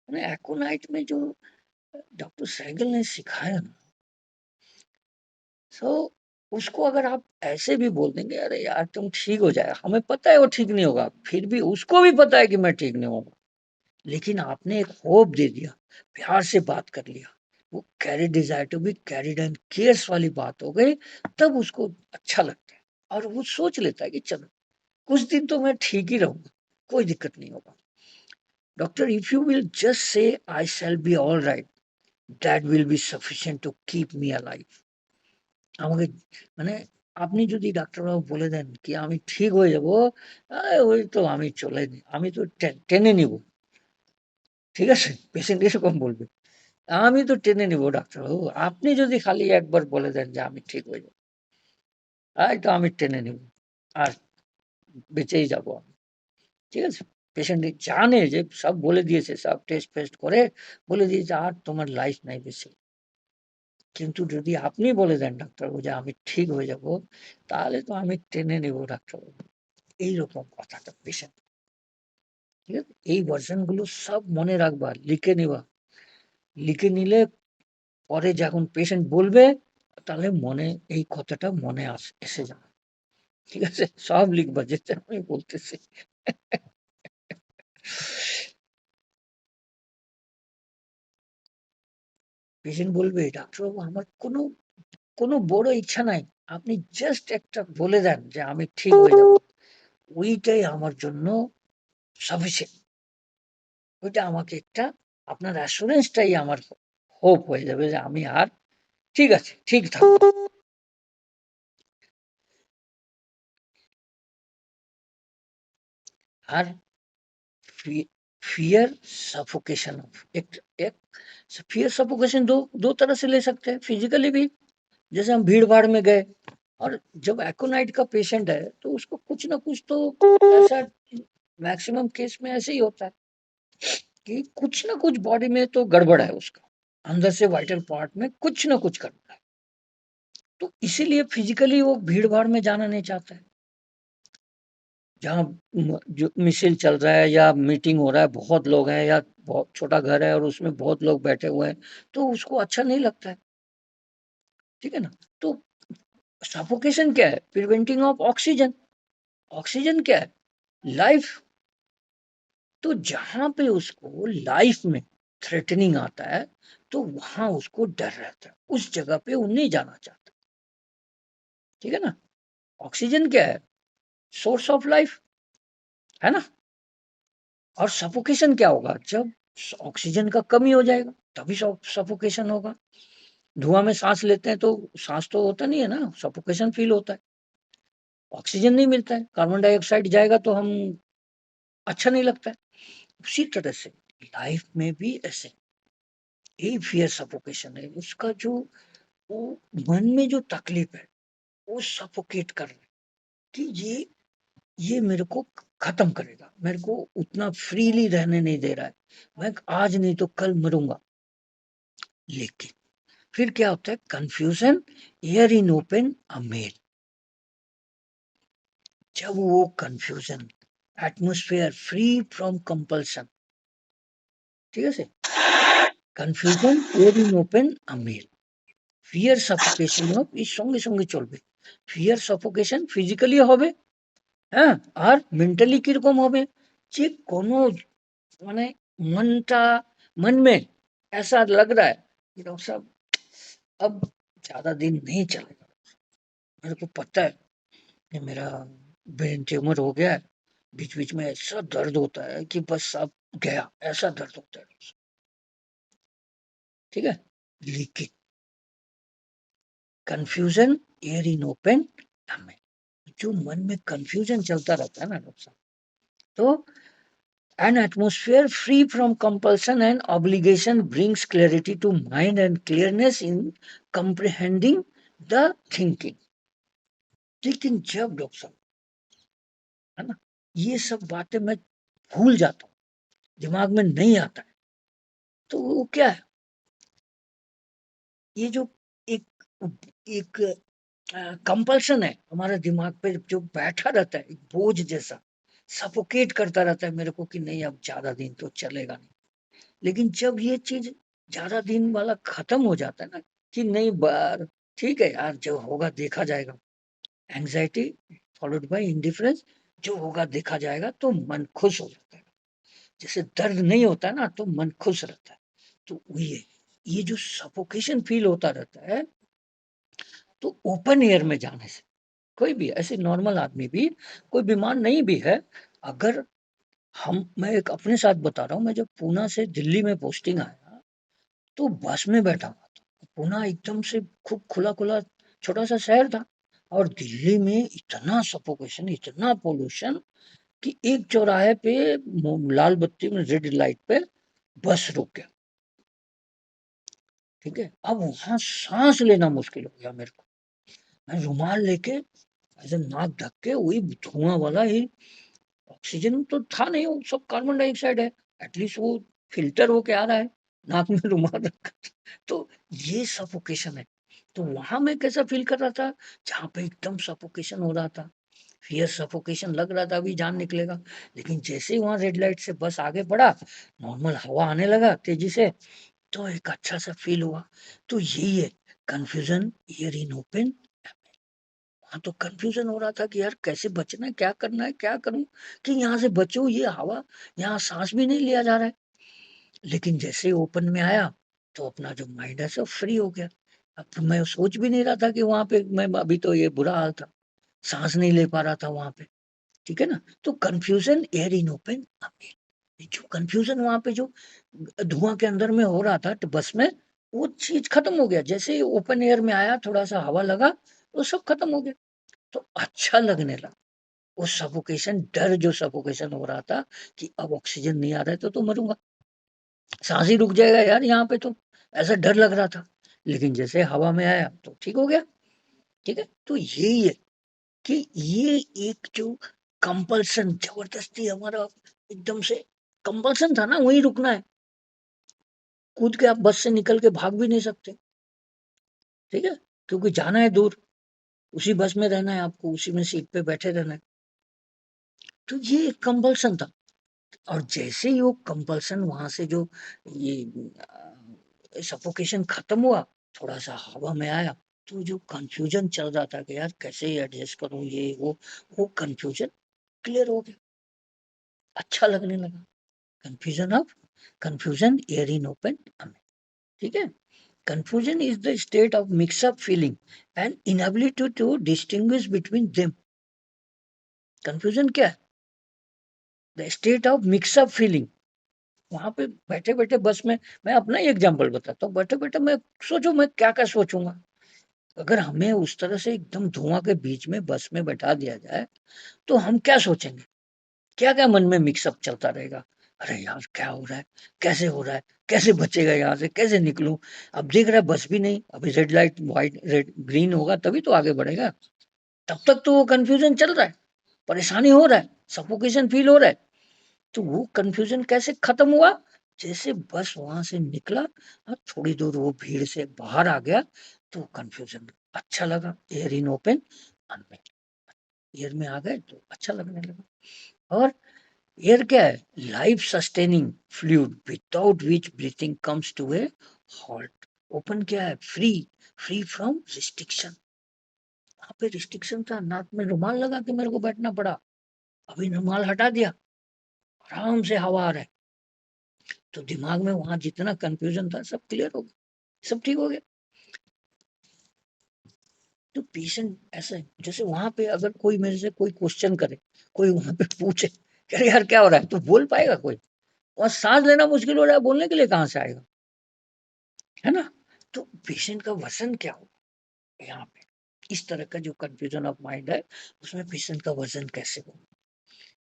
मैंने एकोनाइट में जो डॉक्टर सहगल ने सिखाया ना, सो उसको अगर आप ऐसे भी बोल देंगे अरे यार तुम ठीक हो जाएगा, हमें पता है वो ठीक नहीं होगा, फिर भी उसको भी पता है कि मैं ठीक नहीं होगा, लेकिन आपने एक होप दे दिया, प्यार से बात कर लिया, वो carry desire to be carried and cares वाली बात हो गई, तब उसको अच्छा लगता है और वो सोच लेता है कि चलो कुछ दिन तो मैं ठीक ही रहूंगा, कोई दिक्कत नहीं होगा। Doctor if you will just say I shall be all right, that will be sufficient to keep me alive. আমাকে মানে আপনি যদি ডাক্তারবাবু বলে দেন কি আমি ঠিক হয়ে যাব, ওই তো আমি চলে আমি তো টেনে নিব। ঠিক আছে? পেশেন্ট এরকম বলবে। আমি তো টেনে নিব ডাক্তারবাবু। আপনি যদি খালি একবার বলে দেন যে আমি ঠিক হয়ে যাব, এই তো আমি টেনে নিব। আর বেঁচেই যাব আমি। ঠিক আছে? পেশেন্ট জানে যে সব বলে দিয়েছে, সব টেস্ট ফেস্ট করে বলে দিয়েছে আর তোমার লাইফ নাই বেশি। কিন্তু যদি আপনি বলে দেন ডাক্তারবাবু যে আমি ঠিক হয়ে যাব, তাহলে তো আমি টেনে নেব ডাক্তারবাবু। এইরকম কথাটা পেশেন্ট। ঠিক আছে? এই ভার্সন গুলো সব মনে রাখবা, লিখে নিবা। লিখে নিলে পরে যখন পেশেন্ট বলবে তাহলে মনে এই কথাটা মনে এসে যাবে। ঠিক আছে? সব লিখবা যেটা আমি বলতেছি। পেশেন্ট বলবে ডাক্তারবাবু আমার কোনো কোনো বড় ইচ্ছা নাই, আপনি জাস্ট একটা বলে দেন যে আমি ঠিক হয়ে যাব, ওইটাই আমার জন্য সাফিসিয়েন্ট। ওইটা আমাকে একটা আপনার অ্যাসুরেন্সটাই আমার হোপ হয়ে যাবে যে আমি আর ঠিক আছে, ঠিক থাকবো। আর फियर सफोकेशन ऑफ एक फियर सफोकेशन दो तरह से ले सकते हैं, फिजिकली भी, जैसे हम भीड़ भाड़ में गए, और जब एक्ोनाइट का पेशेंट है तो उसको कुछ ना कुछ तो ऐसा, मैक्सिमम केस में ऐसे ही होता है कि कुछ ना कुछ बॉडी में तो गड़बड़ है, उसका अंदर से वाइटल पार्ट में कुछ ना कुछ गड़बड़ है, तो इसीलिए फिजिकली वो भीड़ भाड़ में जाना नहीं चाहता है। जहाँ जो मिছিল चल रहा है या मीटिंग हो रहा है, बहुत लोग हैं या बहुत छोटा घर है और उसमें बहुत लोग बैठे हुए हैं, तो उसको अच्छा नहीं लगता है। ठीक है ना? तो सफोकेशन क्या है? Preventing of oxygen. ऑक्सीजन क्या है? लाइफ। तो जहाँ पे उसको लाइफ में थ्रेटनिंग आता है, तो वहाँ उसको डर रहता है। उस जगह पे वो नहीं जाना चाहता। ठीक है ना? ऑक्सीजन क्या है? सोर्स ऑफ लाइफ, है ना? और सफोकेशन क्या होगा? जब ऑक्सीजन का कमी हो जाएगा, तभी सफोकेशन होगा। धुआं में सांस लेते हैं तो सांस तो होता नहीं है ना, सफोकेशन फील होता है। ऑक्सीजन नहीं मिलता है, कार्बन डाइऑक्साइड जाएगा तो हम अच्छा नहीं लगता है। उसी तरह से लाइफ में भी ऐसे यही फियर सफोकेशन है। उसका जो वो मन में जो तकलीफ है, वो सफोकेट कर रहा है कि ये मेरे को खत्म करेगा, मेरे को उतना फ्रीली रहने नहीं दे रहा है, मैं आज नहीं तो कल मरूंगा। लेकिन फिर क्या होता है? Confusion air in open amel. जब वो confusion atmosphere free from compulsion, ঠিক আছে? কনফিউশন এর in open amel. Fear suffocation of এর সঙ্গে সঙ্গে চলবে। ফিয়ার সাফোকেশন ফিজিক্যালি হবে, হ্যাঁ? আর মেন্টালি কিরকম হবে? যে কোনো মানে मनटा मन में ऐसा लग रहा है कि डॉक्टर साहब अब ज़्यादा दिन नहीं चलेगा। मेरे को पता है कि मेरा ब्रेन ट्यूमर हो गया है। बीच-बीच में ऐसा दर्द होता है कि बस अब गया, ऐसा दर्द होता है। ठीक है? लेकिन कन्फ्यूज़न एयर इन ओपन हमें जो मन में कन्फ्यूज़न चलता रहता है ना डॉक्टर साहब, तो an atmosphere free from compulsion and obligation brings clarity to mind and clearness in comprehending the thinking। लेकिन जब डॉक्टर साहब, है ना, ये सब बातें मैं भूल जाता हूँ, दिमाग में नहीं आता है, तो वो क्या है? ये जो एक एक कंपल्शन है हमारे दिमाग पे जो बैठा रहता है, एक बोझ जैसा सफोकेट करता रहता है मेरे को कि नहीं अब ज़्यादा दिन तो चलेगा नहीं। लेकिन जब ये चीज़ ज़्यादा दिन वाला खत्म हो जाता है ना कि नहीं बार ठीक है यार जो होगा देखा जाएगा। एंग्ज़ायटी फॉलोड बाय इंडिफरेंस, जो होगा देखा जाएगा तो मन खुश हो जाता है। जैसे दर्द नहीं होता है ना तो मन खुश रहता है। तो ये जो सफोकेशन फील होता रहता है, तो ओपन एयर में जाने से कोई भी ऐसे नॉर्मल आदमी भी, कोई बीमार नहीं भी है, अगर मैं एक अपने साथ बता रहा हूँ, मैं जब पूना से दिल्ली में पोस्टिंग आया, तो बस में बैठा हुआ था। पूना एकदम से खूब खुला-खुला छोटा-सा शहर था और दिल्ली में इतना सफोकेशन, इतना पॉल्यूशन कि एक चौराहे पे लाल बत्ती में रेड लाइट पे बस रुक गया। ठीक है? अब वहाँ साँस लेना मुश्किल हो गया मेरे को। मैं रुमाल लेके ऐसे नाक ढक के वही धुआँ वाला ही, ऑक्सीजन तो था नहीं, वो सब कार्बन डाइऑक्साइड है। एटलीस्ट वो फ़िल्टर होके आ रहा है, नाक में रुमाल रखा था। तो ये सफोकेशन है। तो वहाँ मैं कैसा फ़ील कर रहा था, जहाँ पे एकदम सफोकेशन हो रहा था, फ़ियर सफोकेशन लग रहा था अभी जान निकलेगा। लेकिन जैसे ही वहाँ रेड लाइट से बस आगे बढ़ा, नॉर्मल हवा आने लगा तेज़ी से, तो एक अच्छा-सा फ़ील हुआ। तो यही है कन्फ्यूज़न ईयर इन ओपन। हाँ, तो कन्फ्यूज़न हो रहा था कि यार कैसे बचना है, क्या करना है, क्या करूँ कि यहाँ से बचूँ, ये हवा यहाँ साँस भी नहीं लिया जा रहा है। लेकिन जैसे ही ओपन में आया, तो अपना जो माइंड है सब फ्री हो गया। अब तो मैं सोच भी नहीं रहा था कि वहाँ पे मैं अभी तो ये बुरा हाल था, साँस नहीं ले पा रहा था वहाँ पे, ठीक है ना? तो कन्फ्यूज़न एयर इन ओपन अ, जो कन्फ्यूज़न वहाँ पे जो धुआँ के अंदर में हो रहा था बस में, वो चीज़ खत्म हो गया। जैसे ही ओपन एयर में आया, थोड़ा-सा हवा लगा, वो सब खत्म हो गया। तो अच्छा लगने लगा। वो सफोकेशन डर जो सफोकेशन हो रहा था कि अब ऑक्सीजन नहीं आ रहा है तो मरूँगा। साँस ही रुक जाएगा यार यहाँ पे तो, ऐसा डर लग रहा था। लेकिन जैसे हवा में आया तो ठीक हो गया, ठीक है? तो यही है कि ये एक जो कंपल्सन ज़बरदस्ती हमारा एकदम से कंपल्सन था ना वहीं रुकना है। कूद के आप बस से निकल के भाग भी नहीं सकते, ठीक है? क्योंकि जाना है दूर, उसी बस में रहना है आपको, उसी में सीट पे बैठे रहना है। तो ये एक कंपल्सन था। और जैसे ही वो कंपल्सन वहाँ से जो ये सफोकेशन खत्म हुआ, थोड़ा-सा हवा में आया, तो जो कंफ्यूजन चल रहा था कि यार कैसे एडजस्ट करूं ये वो कंफ्यूजन क्लियर हो गया, अच्छा लगने लगा। कंफ्यूजन एयर इन ओपन, ठीक है। Confusion is the state of mix up feeling and inability to distinguish between them. Confusion क्या है? The state of mix up feeling. वहां पे बैठे बैठे बस में, मैं अपना ही एग्जांपल बताता हूँ, बैठे बैठे मैं सोचू मैं क्या क्या सोचूंगा। अगर हमें उस तरह से एकदम धुआं के बीच में बस में बैठा दिया जाए तो हम क्या सोचेंगे, क्या क्या मन में मिक्सअप चलता रहेगा। अरे यार क्या हो रहा है, कैसे हो रहा है, कैसे बचेगा यहाँ से, कैसे निकलूं। अब देख रहा है बस भी नहीं, अभी red light white red green होगा तभी तो आगे बढ़ेगा। तब तक तो वो कंफ्यूजन चल रहा है, परेशानी हो रहा है, सफोकेशन फील हो रहा है। तो वो कंफ्यूजन कैसे खत्म हुआ? जैसे बस वहां से निकला और थोड़ी दूर वो भीड़ से बाहर आ गया तो कंफ्यूजन अच्छा लगा। एयर इन ओपन, एयर में आ गए तो अच्छा लगने लगा। और एयर क्या है? Life sustaining fluid without which breathing comes to a halt. Open क्या है? Free, free from restriction. वहां पे रिस्ट्रिक्शन था, नाक में रुमाल लगा के मेरे को बैठना पड़ा, अभी रुमाल हटा दिया, आराम से हवा आ रहा है। तो दिमाग में वहां जितना कंफ्यूजन था सब क्लियर हो गया, सब ठीक हो गया। तो पेशेंट ऐसा है, जैसे वहां पे अगर कोई मेरे से कोई क्वेश्चन करे, कोई वहां पे पूछे अरे यार क्या हो रहा है, तो बोल पाएगा कोई? और सांस लेना मुश्किल हो रहा है, बोलने के लिए कहाँ से आएगा, है ना। तो पेशेंट का वजन क्या हो यहाँ पे, इस तरह का जो कंफ्यूजन ऑफ माइंड है उसमें पेशेंट का वजन कैसे हो,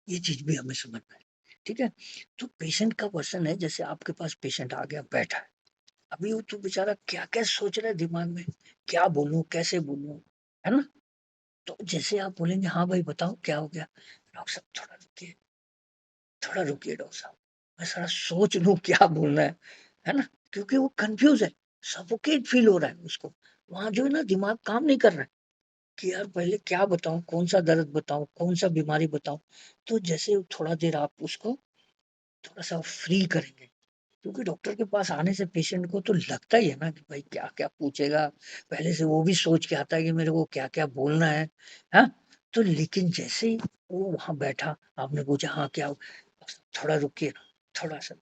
ये चीज भी हमें समझना है, ठीक है। तो पेशेंट का वजन है, जैसे आपके पास पेशेंट आ गया बैठा है, अभी वो तो बेचारा क्या क्या सोच रहा है दिमाग में, क्या बोलूं कैसे बोलूं, है ना। तो जैसे आप बोलेंगे हाँ भाई बताओ क्या हो गया, डॉक्टर साहब थोड़ा रुकिए, थोड़ा रुकिए डॉक्टर साहब, मैं सारा सोच लूं क्या बोलना है ना। क्योंकि वो कंफ्यूज है, सफोकेट फील हो रहा है उसको। वहां जो है ना दिमाग काम नहीं कर रहा है कि यार पहले क्या बताऊं, कौन सा दर्द बताऊं, कौन सा बीमारी बताऊं। तो जैसे थोड़ा देर आप उसको थोड़ा सा फ्री करेंगे, क्योंकि डॉक्टर के पास आने से पेशेंट को तो लगता ही है ना कि भाई क्या क्या पूछेगा, पहले से वो भी सोच के आता है कि मेरे को क्या क्या बोलना है। हाँ, तो लेकिन जैसे ही वो वहां बैठा, आपने पूछा हाँ क्या हो, थोड़ा रुकिए ना, थोड़ा सा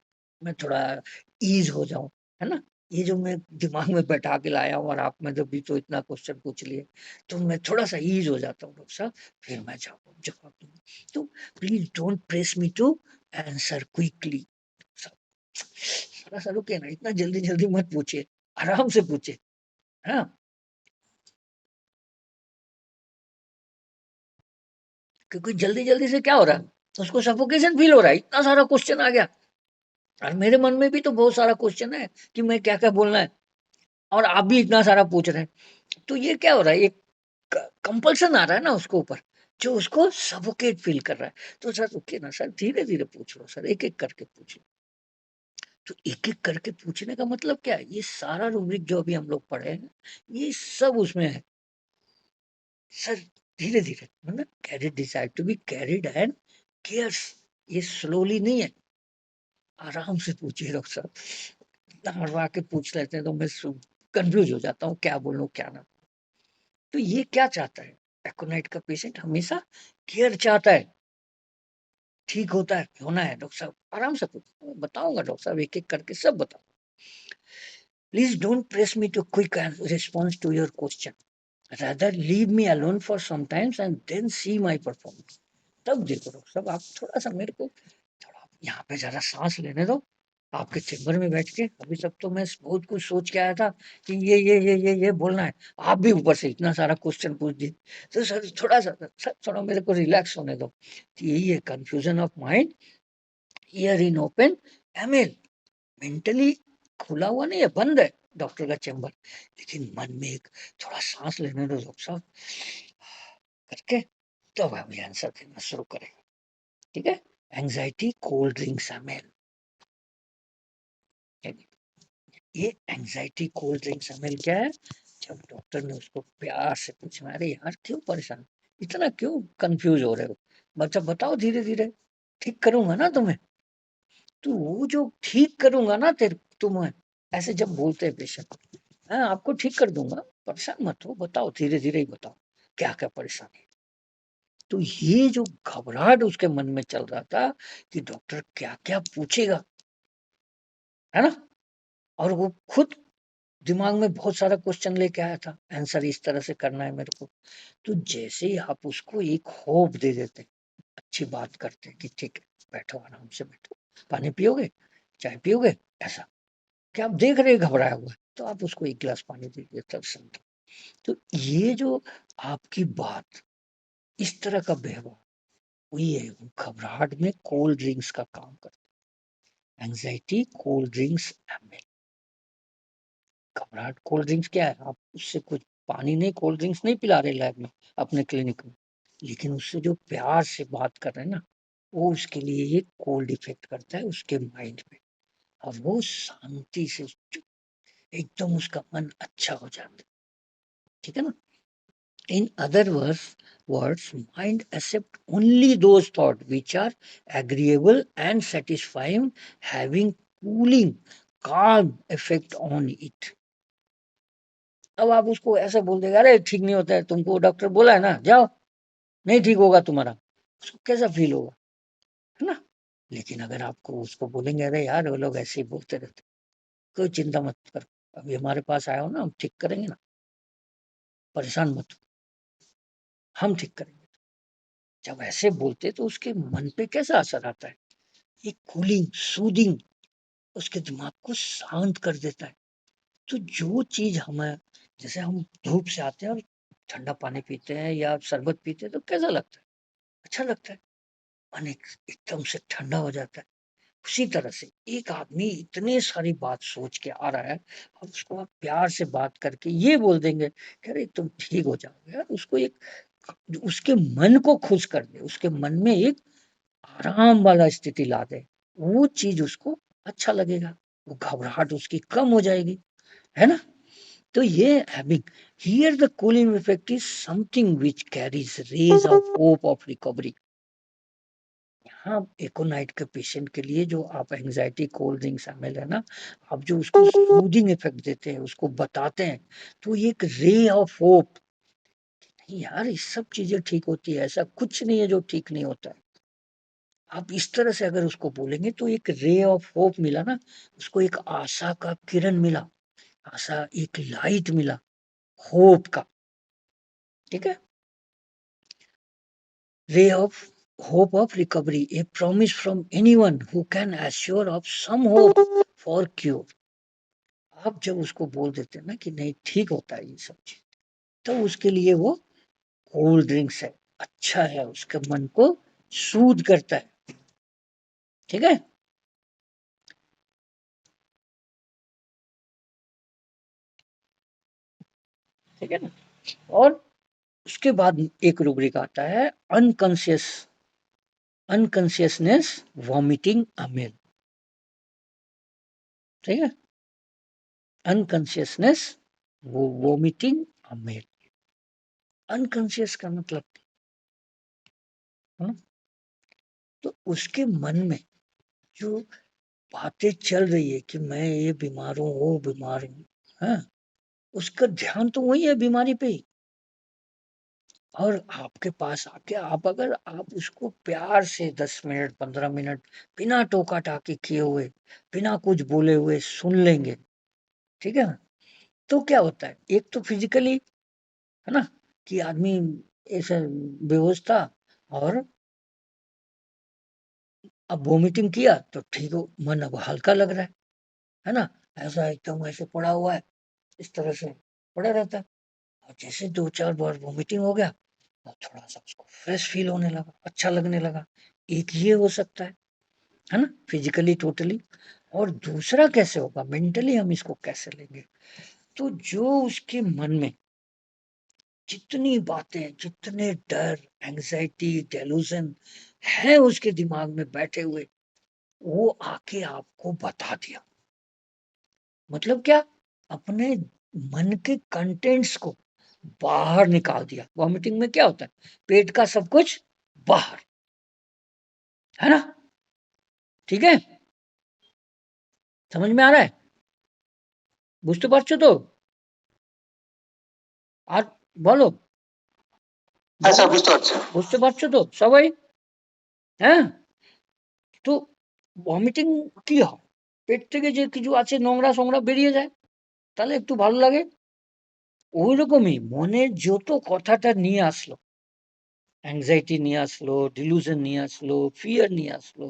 मैं थोड़ा ईज हो जाऊं, है ना। ये जो मैं दिमाग में बैठा के लाया हूँ और आप में जब भी तो इतना क्वेश्चन पूछ लिए, तो मैं थोड़ा सा ईज हो जाता हूँ डॉक्टर साहब, फिर मैं जवाब दूंगा। तो please don't press me to answer quickly. थोड़ा सा रुके ना, इतना जल्दी जल्दी मत पूछिए, आराम से पूछिए। हाँ, क्योंकि जल्दी जल्दी से क्या हो रहा है, उसको सफोकेशन फील हो रहा है, इतना सारा क्वेश्चन आ गया। और मेरे मन में भी तो बहुत सारा क्वेश्चन है कि मैं क्या क्या बोलना है, और आप भी इतना सारा पूछ रहे हैं। तो ये क्या हो रहा है, एक कंपल्सन आ रहा है ना उसको ऊपर, जो उसको सफोकेट फील कर रहा है। तो सर रुकिए ना सर, धीरे धीरे पूछ लो सर, एक एक करके पूछ लो। तो एक एक करके पूछने का मतलब क्या है, ये सारा रूब्रिक जो अभी हम लोग पढ़े हैं ये सब उसमें है सर। धीरे धीरे मतलब carried decide to be carried and cares, ये स्लोली नहीं है, आराम से पूछिए डॉक्टर साहब। इतना मरवा के पूछ लेते हैं तो मैं कंफ्यूज हो जाता हूँ क्या बोलूं क्या ना। तो ये क्या चाहता है, एकोनाइट का पेशेंट हमेशा केयर चाहता है, ठीक होता है होना है डॉक्टर साहब, आराम से पूछो, बताऊंगा डॉक्टर साहब एक एक करके सब बताओ। Please don't press me to quick response to your question, rather leave me alone for some times and then see my performance। तब देखो डॉक्टर साहब, आप थोड़ा सा मेरे को थोड़ा यहाँ पे जरा सांस लेने दो, आपके चेम्बर में बैठ के। अभी तक तो मैं बहुत कुछ सोच के आया था कि ये बोलना है, आप भी ऊपर से इतना सारा क्वेश्चन पूछ दिए। तो सर थोड़ा सा सर, थोड़ा मेरे को रिलैक्स होने दो। तो यही है confusion of mind, year in open, ML mentally खुला हुआ नहीं है, बंद है डॉक्टर का चेम्बर, लेकिन मन में एक थोड़ा सांस लेने दो डॉक्टर साहब करके, तब हम ये आंसर देना शुरू करेंगे, ठीक है। एंजाइटी कोल्ड ड्रिंक शामिल, ये एंजाइटी कोल्ड ड्रिंक शामिल क्या है? जब डॉक्टर ने उसको प्यार से पूछा अरे यार क्यों परेशान, इतना क्यों कंफ्यूज हो रहे हो, बच्चा बताओ धीरे धीरे, ठीक करूंगा ना तुम्हें। तो वो जो ठीक करूंगा ना तेरे तुम्हें, ऐसे जब बोलते हैं पेशेंट, हाँ, आपको ठीक कर दूँगा, परेशान मत हो, बताओ धीरे-धीरे ही बताओ, क्या-क्या परेशानी है? तो ये जो घबराहट उसके मन में चल रहा था कि डॉक्टर क्या-क्या पूछेगा, है ना? और वो खुद दिमाग में बहुत सारा क्वेश्चन लेके आया था, आंसर इस तरह से करना है मेरे को। तो जैसे ही आप उसको एक होप दे देते, अच्छी बात करते कि ठीक है, बैठो आराम से बैठो, पानी पियोगे? चाय पियोगे? ऐसा। कि आप देख रहे हैं घबराया हुआ है, तो आप उसको 1 गिलास पानी दे दिए तब शांत। तो ये जो आपकी बात, इस तरह का व्यवहार, वही है वो घबराहट में कोल्ड ड्रिंक्स का काम करता है। एंग्ज़ायटी कोल्ड ड्रिंक्स में घबराहट कोल्ड ड्रिंक्स क्या है? आप उससे कुछ पानी नहीं, कोल्ड ड्रिंक्स नहीं पिला रहे लैब में, अपने क्लिनिक में। लेकिन उससे जो प्यार से बात कर रहे हैं ना, वो उसके लिए एक कोल्ड इफ़ेक्ट करता है उसके माइंड पे और वो शांति से चुप एकदम उसका मन अच्छा हो जाता है। ठीक है ना? In other words, mind accept only those thoughts which are agreeable and satisfying, having cooling, calm effect on it. अब आप उसको ऐसे बोल देगा, अरे ठीक नहीं होता है, तुमको डॉक्टर बोला है ना, जाओ, नहीं ठीक होगा तुम्हारा। उसको कैसा फील होगा, है ना? लेकिन अगर आपको उसको बोलेंगे, अरे यार वो लोग ऐसे ही बोलते रहते, कोई चिंता मत करो, अभी हमारे पास आए हो ना, हम ठीक करेंगे ना, परेशान मत हो, हम ठीक करेंगे। जब ऐसे बोलते तो उसके मन पे कैसा असर आता है? एक कूलिंग, सूदिंग उसके दिमाग को शांत कर देता है। तो जो चीज़ हमें जैसे हम धूप से आते हैं और ठंडा पानी पीते हैं या शरबत पीते हैं तो कैसा लगता है? अच्छा लगता है। मन एकदम से ठंडा हो जाता है। उसी तरह से एक आदमी इतने सारी बात सोच के आ रहा है और उसको आप प्यार से बात करके ये बोल देंगे कि अरे तुम ठीक हो जाओगे यार, उसको एक उसके मन को खुश कर दे, उसके मन में एक आराम वाला स्थिति ला दे, वो चीज़ उसको अच्छा लगेगा, वो घबराहट उसकी कम हो जाएगी, है ना? तो ये having here the cooling effect is something which carries rays of hope of recovery. यहाँ एकोनाइट के पेशेंट के लिए जो आप एंजाइटी कोल्ड ड्रिंक शामिल है ना, आप जो उसको सूदिंग इफेक्ट देते हैं, उसको बताते हैं, तो ये एक रे ऑफ होप, नहीं यार ये सब चीजें ठीक होती है, ऐसा कुछ नहीं है जो ठीक नहीं होता है। आप इस तरह से अगर उसको बोलेंगे तो एक रे ऑफ होप मिला ना, उसको एक आशा का किरण मिला, आशा एक लाइट मिला, होप का, ठीक है? ray of hope of recovery, a promise from anyone who can assure of some hope for cure. आप जब उसको बोल देते हैं ना कि नहीं ठीक होता है ये सब चीज, तो उसके लिए वो कोल्ड ड्रिंक्स है, अच्छा है, उसके मन को सूद करता है, ठीक है? ठीक है ना? और उसके बाद एक रूब्रिक आता है अनकॉन्शियसनेस वॉमिटिंग अमील, ठीक है? अनकॉन्शियसनेस वो वॉमिटिंग अमील, अनकॉन्शियस का मतलब, हाँ? तो उसके मन में जो बातें चल रही है कि मैं ये बीमार हूँ, वो बीमार हूँ, हाँ? उसका ध्यान तो वही है बीमारी पे ही। और आपके पास आके अगर आप उसको प्यार से 10 मिनट, 15 मिनट बिना टोका-टाकी किए हुए, बिना कुछ बोले हुए सुन लेंगे, ठीक है? तो क्या होता है, एक तो फिज़िकली, है ना? कि आदमी ऐसे बेहोश था और अब वॉमिटिंग किया तो ठीक हो, मन अब हल्का लग रहा है ना? ऐसा एकदम ऐसे पड़ा हुआ है, इस तरह से पड़ा रहता है और जैसे 2-4 बार वॉमिटिंग हो गया और थोड़ा-सा उसको फ्रेश फ़ील होने लगा, अच्छा लगने लगा। एक ये हो सकता है ना? Physically totally. और दूसरा कैसे होगा मेंटली हम इसको कैसे लेंगे? तो जो उसके मन में जितनी बातें, जितने डर, एंग्ज़ायटी, डेलूज़न है उसके दिमाग में बैठे हुए, वो आके आपको बता दिया। मतलब क्या? अपने मन के कंटेंट्स को बाहर निकाल दिया। वॉमिटिंग में क्या होता है? पेट का सब कुछ बाहर, है ना? ठीक है? समझ में आ रहा है? বুঝতে পারছো তো? আর বলো, হ্যাঁ স্যার বুঝতে পারছি। বুঝতে পারছো তো সবাই? হ্যাঁ, তো ভমিটিং কি হয়? পেট থেকে যে কিছু আছে নোংরা সোংরা বেরিয়ে যায়, তাহলে একটু ভালো লাগে। ওই রকমই মনে যত কথাটা নিয়ে আসলো, অ্যাংজাইটি নিয়ে আসলো, ডিলুশন নিয়ে আসলো, ফিয়ার নিয়ে আসলো,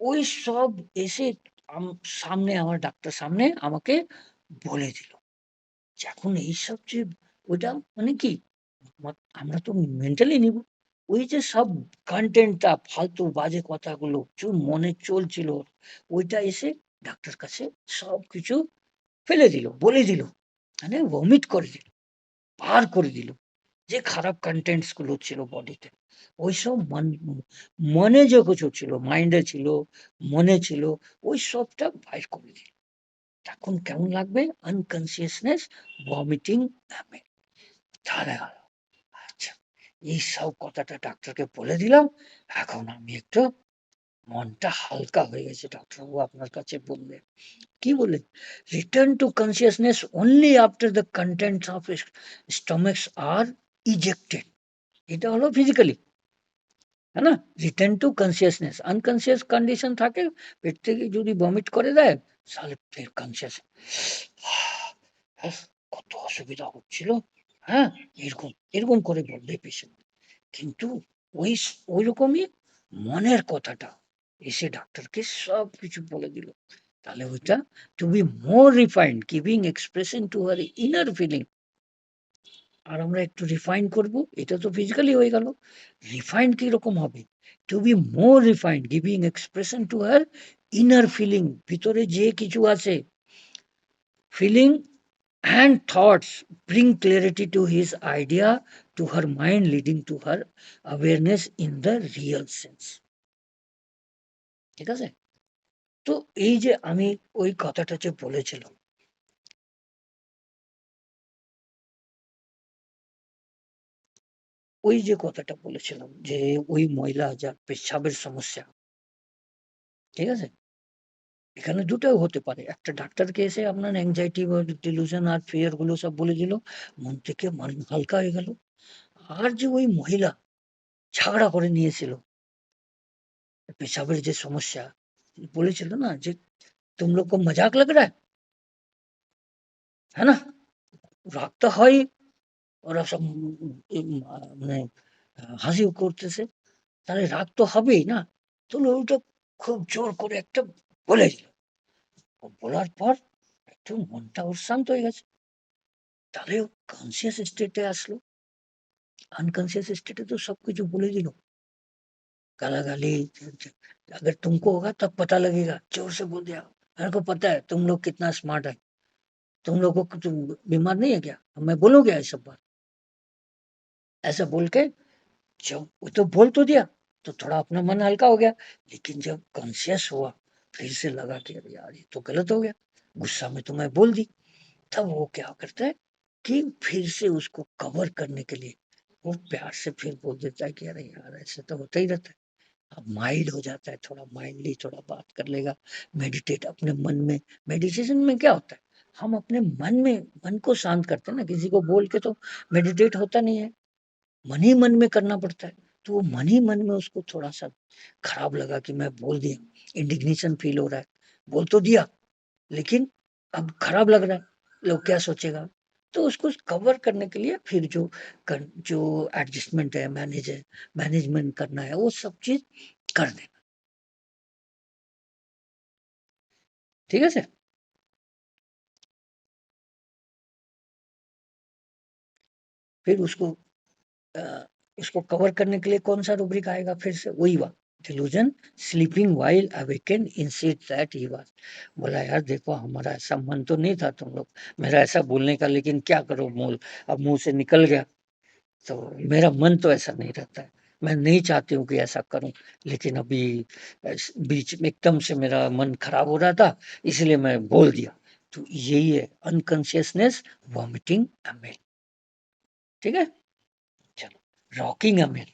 ওই সব এসে সামনে আমার ডাক্তার সামনে আমাকে বলে দিল যে এখন এইসব যে ওইটা মানে কি, আমরা তো মেন্টালি নিব, ওই যে সব কন্টেন্টটা ফালতু বাজে কথাগুলো মনে চলছিল, ওইটা এসে ডাক্তার কাছে সব কিছু ফেলে দিল, বলে দিল, মানে ভমিট করে দিল, পার করে দিল, যে খারাপ কন্টেন্টস গুলো ছিল বডিতে, ওইসব মনে যে কিছু ছিল, মাইন্ডে ছিল, মনে ছিল, ওই সবটা বাইর করে দিল। তখন কেমন লাগবে? আনকনসিয়াসনেস, ভমিটিং হবে। তাহলে আচ্ছা, এই সব কথাটা ডাক্তারকে বলে দিলাম, এখন আমি একটু মনটা হালকা হয়ে গেছে ডাক্তারবাবু আপনার কাছে বললে। কি বলে? Return to consciousness only after the contents of stomachs are ejected. এটা হলো ফিজিক্যালি, है না? Return to consciousness, unconscious condition থাকে, পেট থেকে যদি ভমিট করে দেয়, তাহলে ফের কনসিয়াস কত অসুবিধা হচ্ছিল, হ্যাঁ, এরকম এরকম করে বলবে পেশেন্ট। কিন্তু ওই ওই রকমই মনের কথাটা এসে ডাক্তারকে সব কিছু বলে দিল। তাহলে ওইটা to be more refined giving expression to her inner feeling. আর আমরা একটু রিফাইন করব, এটা তো ফিজিক্যালি হয়ে গেল, রিফাইন্ড কি রকম হবে? To be more refined giving expression to her inner feeling, ভিতরে যে কিছু আছে, feeling and thoughts bring clarity to his idea, to her mind, leading to her awareness in the real sense. ঠিক আছে? তো এই যে আমি ওই কথাটা যে বলেছিলাম, ওই যে কথাটা বলেছিলাম যে ওই মহিলা যার পেশাবের সমস্যা, ঠিক আছে, এখানে দুটোও হতে পারে। একটা ডাক্তারকে এসে আপনার অ্যাংজাইটি বা ডিলুশন আর ফিয়ার গুলো সব বলে দিল, মন থেকে মন হালকা হয়ে গেল। আর যে ওই মহিলা ঝগড়া করে নিয়েছিল, পেশাবের যে সমস্যা বলেছিল না যে तुम लोग को मजाक लग रहा है ना? রাগ তো হয়, ওরা সব মানে হাসি করতেছে, তাহলে রাগ তো হবেই না? তো ওটা খুব জোর করে একটা বলে দিল, বলার পর একটু মনটা ওর শান্ত হয়ে গেছে, তাহলে ও কনসিয়াস স্টেটে আসলো। अनकॉन्शियस स्टेट है तो सब कुछ बोले दिलो, गाला-गाली, अगर तुमको होगा तब पता लगेगा, जोर से बोल दिया, मेरे को पता है तुम लोग कितना स्मार्ट है, तुम लोगों को तुम बीमार नहीं है क्या? मैं बोलूँ क्या ये सब बात? ऐसा बोल के जब वो तो बोल तो दिया, तो थोड़ा अपना मन हल्का हो गया, लेकिन जब कॉन्शियस हुआ, फिर से लगा कि अरे यार ये तो गलत हो गया, गुस्सा में तो मैं बोल दी। तब वो क्या करता है कि फिर से उसको कवर करने के लिए वो प्यार से फिर बोल देता है कि अरे यार ऐसे तो होता ही रहता है। अब माइल्ड हो जाता है, थोड़ा माइंडली थोड़ा बात कर लेगा, मेडिटेट अपने मन में। मेडिटेशन में क्या होता है, हम अपने मन को शांत करते हैं ना, किसी को बोल के तो मेडिटेट होता नहीं है, मन ही मन में करना पड़ता है। तो वो मन ही मन में उसको थोड़ा-सा खराब लगा कि मैं बोल दिया, इंडिग्नेशन फ़ील हो रहा है। बोल तो दिया, लेकिन अब खराब लग रहा है, लोग क्या सोचेगा? तो उसको कवर करने के लिए फिर जो एडजस्टमेंट है, मैनेजमेंट करना है, वो सब चीज़ कर देना। ঠিক আছে? फिर अ, उसको कवर करने के लिए कौन-सा रूब्रिक आएगा फिर से? वही बात, delusion sleeping while awaken insist that he was. बोला यार देखो हमारा ऐसा मन तो नहीं था तुम लोग, मेरा ऐसा बोलने का, लेकिन क्या करूँ अब मुँह से निकल गया, तो मेरा मन तो ऐसा नहीं रहता है। मैं नहीं चाहती हूँ कि ऐसा करूँ, लेकिन अभी बीच में एकदम से मेरा मन खराब हो रहा था, इसलिए मैं बोल दिया। तो यही है अनकॉन्शियसनेस वॉमिटिंग अमील, ठीक है? चलो, रॉकिंग अमील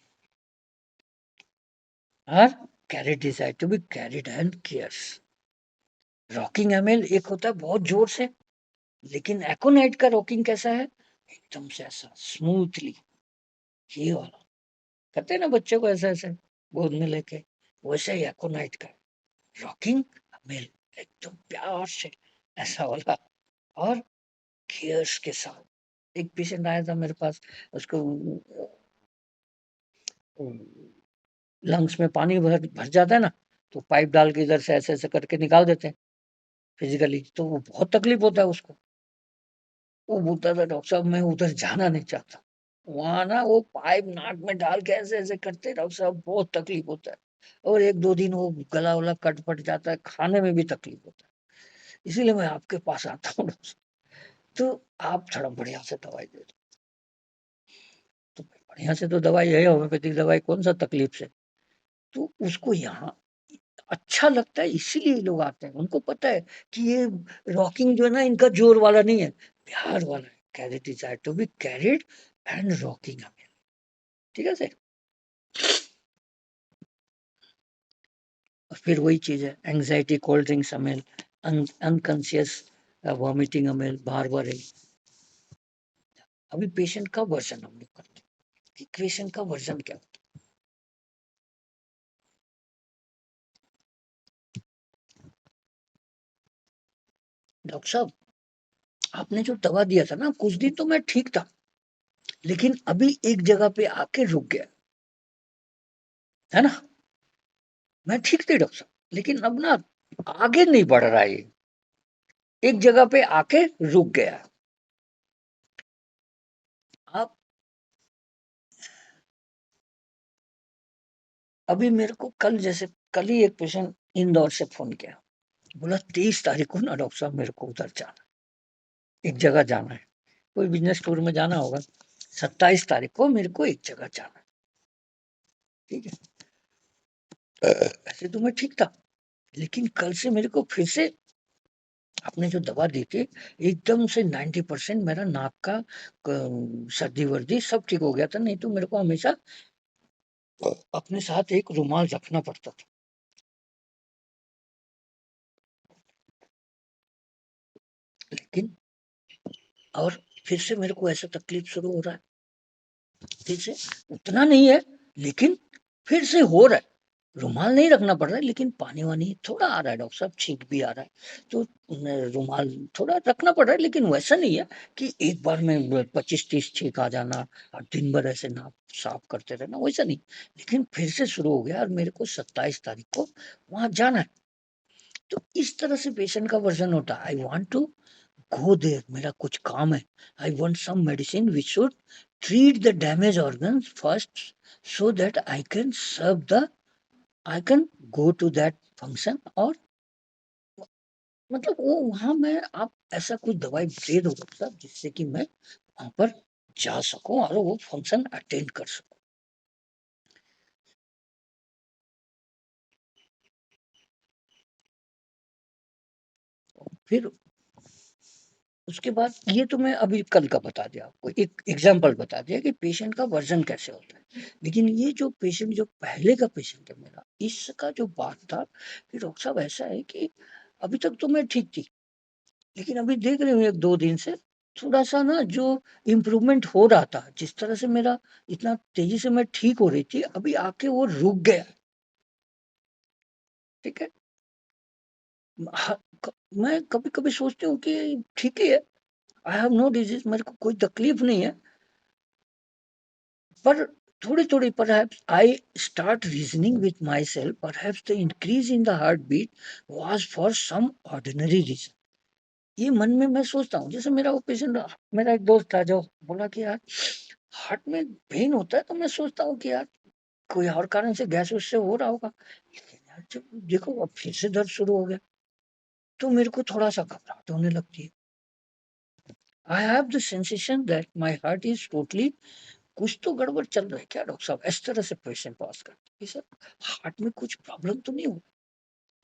और carried desire to be carried and cares. Rocking amel एक होता है बहुत जोर से, लेकिन एकोनाइट का रॉकिंग कैसा है? एकदम से ऐसा स्मूथली, ये वाला करते हैं ना बच्चे को ऐसे ऐसे गोद में लेके, वैसे ही एकोनाइट का रॉकिंग मेल, एकदम प्यार से ऐसा वाला, और केयर्स के साथ। एक पेशेंट आया था मेरे पास, उसको लंग्स में पानी भर भर जाता है ना, तो पाइप डाल के इधर से ऐसे ऐसे करके निकाल देते हैं फिजिकली, तो वो बहुत तकलीफ होता है उसको। वो बोलता था डॉक्टर साहब मैं उधर जाना नहीं चाहता, वहां ना वो पाइप नाक में डाल के ऐसे ऐसे करते, डॉक्टर साहब बहुत तकलीफ होता है, और एक दो दिन वो गला वला कट पट जाता है, खाने में भी तकलीफ होता है, इसीलिए मैं आपके पास आता हूँ डॉक्टर साहब। तो आप थोड़ा बढ़िया से दवाई दे दो। तो बढ़िया से तो दवाई है, होम्योपैथिक दवाई, कौन सा तकलीफ से। तो उसको यहाँ अच्छा लगता है, इसीलिए लोग आते हैं, उनको पता है कि ये रॉकिंग जो है ना, इनका जोर वाला नहीं है, प्यार वाला है। Carried desire to be carried and rocking, ठीक है सर। और फिर वही चीज है, anxiety cold drinks amel, unconscious vomiting amel, बार बार है। अभी पेशेंट का वर्जन हम लोग करते हैं कि पेशेंट का वर्जन क्या होता है। डॉक्टर साहब आपने जो दवा दिया था ना, कुछ दिन तो मैं ठीक था, लेकिन अभी एक जगह पे आके रुक गया, है ना। मैं ठीक थी डॉक्टर साहब, लेकिन अब ना आगे नहीं बढ़ रहा है, एक जगह पे आके रुक गया। आप अभी मेरे को कल, जैसे कल ही एक पेशेंट इंदौर से फोन किया, बोला 23 तारीख को ना डॉक्टर साहब मेरे को उधर जाना, एक जगह जाना है, कोई बिजनेस टूर में जाना होगा, 27 तारीख को मेरे को एक जगह जाना है, ठीक है। ऐसे तो मैं ठीक था, लेकिन कल से मेरे को फिर से आपने जो दवा दी थी, एकदम से 90% मेरा नाक का सर्दी वर्दी सब ठीक हो गया था, नहीं तो मेरे को हमेशा अपने साथ एक रुमाल रखना पड़ता था, लेकिन और फिर से मेरे को ऐसा तकलीफ शुरू हो रहा है, फिर से उतना नहीं है, लेकिन फिर से हो रहा है। रुमाल नहीं रखना पड़ रहा है, लेकिन पानी वानी थोड़ा आ रहा है डॉक्टर साहब, छींक भी आ रहा है, तो रुमाल थोड़ा रखना पड़ रहा है, लेकिन वैसा नहीं है कि एक बार में 25-30 छींक आ जाना और दिन भर ऐसे नाक साफ करते रहना, वैसा नहीं। लेकिन फिर से शुरू हो गया, और मेरे को 27 तारीख को वहां जाना है। तो इस तरह से पेशेंट का वर्जन होता है, I want to go there, मेरा कुछ काम है, I want some medicine which should treat the damaged organs first, so that I can serve the, I can go to that function, और मतलब वो वहां मैं, आप ऐसा कुछ दवाई दे दो डॉक्टर साहब, जिससे कि मैं वहां पर जा सकूं और वो फंक्शन अटेंड कर सकूं। फिर उसके बाद ये तो मैं अभी कल का बता दिया आपको, एक एग्जांपल बता दिया कि पेशेंट का वर्जन कैसे होता है, लेकिन ये जो पेशेंट, जो पहले का पेशेंट है मेरा, इसका जो बात था कि डॉक्टर साहब ऐसा है कि अभी तक तो मैं ठीक थी, लेकिन अभी देख रहे हो 1-2 दिन से थोड़ा-सा ना जो इम्प्रूवमेंट हो रहा था, जिस तरह से मेरा इतना तेज़ी से मैं ठीक हो रही थी, अभी आके वो रुक गया, ठीक है? ह क मैं कभी-कभी सोचती हूँ कि ठीक ही है, आई हैव नो डिसीज़, मेरे को कोई तकलीफ नहीं है, पर थोड़ी-थोड़ी perhaps I start reasoning with myself, perhaps the increase in the heart beat was for some ordinary reason. ये मन में मैं सोचता हूँ, जैसे मेरा वो पेशेंट, मेरा एक दोस्त था जो बोला कि यार हार्ट में पेन होता है, तो मैं सोचता हूँ कि यार कोई और कारण से गैस वैस से हो रहा होगा, लेकिन यार जब देखो अब फिर से दर्द शुरू हो गया, तो मेरे को थोड़ा सा घबराहट होने लगती है। I have the sensation that my heart is totally, कुछ तो गड़बड़ चल रहा है क्या डॉक्टर साहब, इस तरह से पेशेंट पास करते हैं सर, हार्ट में कुछ प्रॉब्लम तो नहीं हो,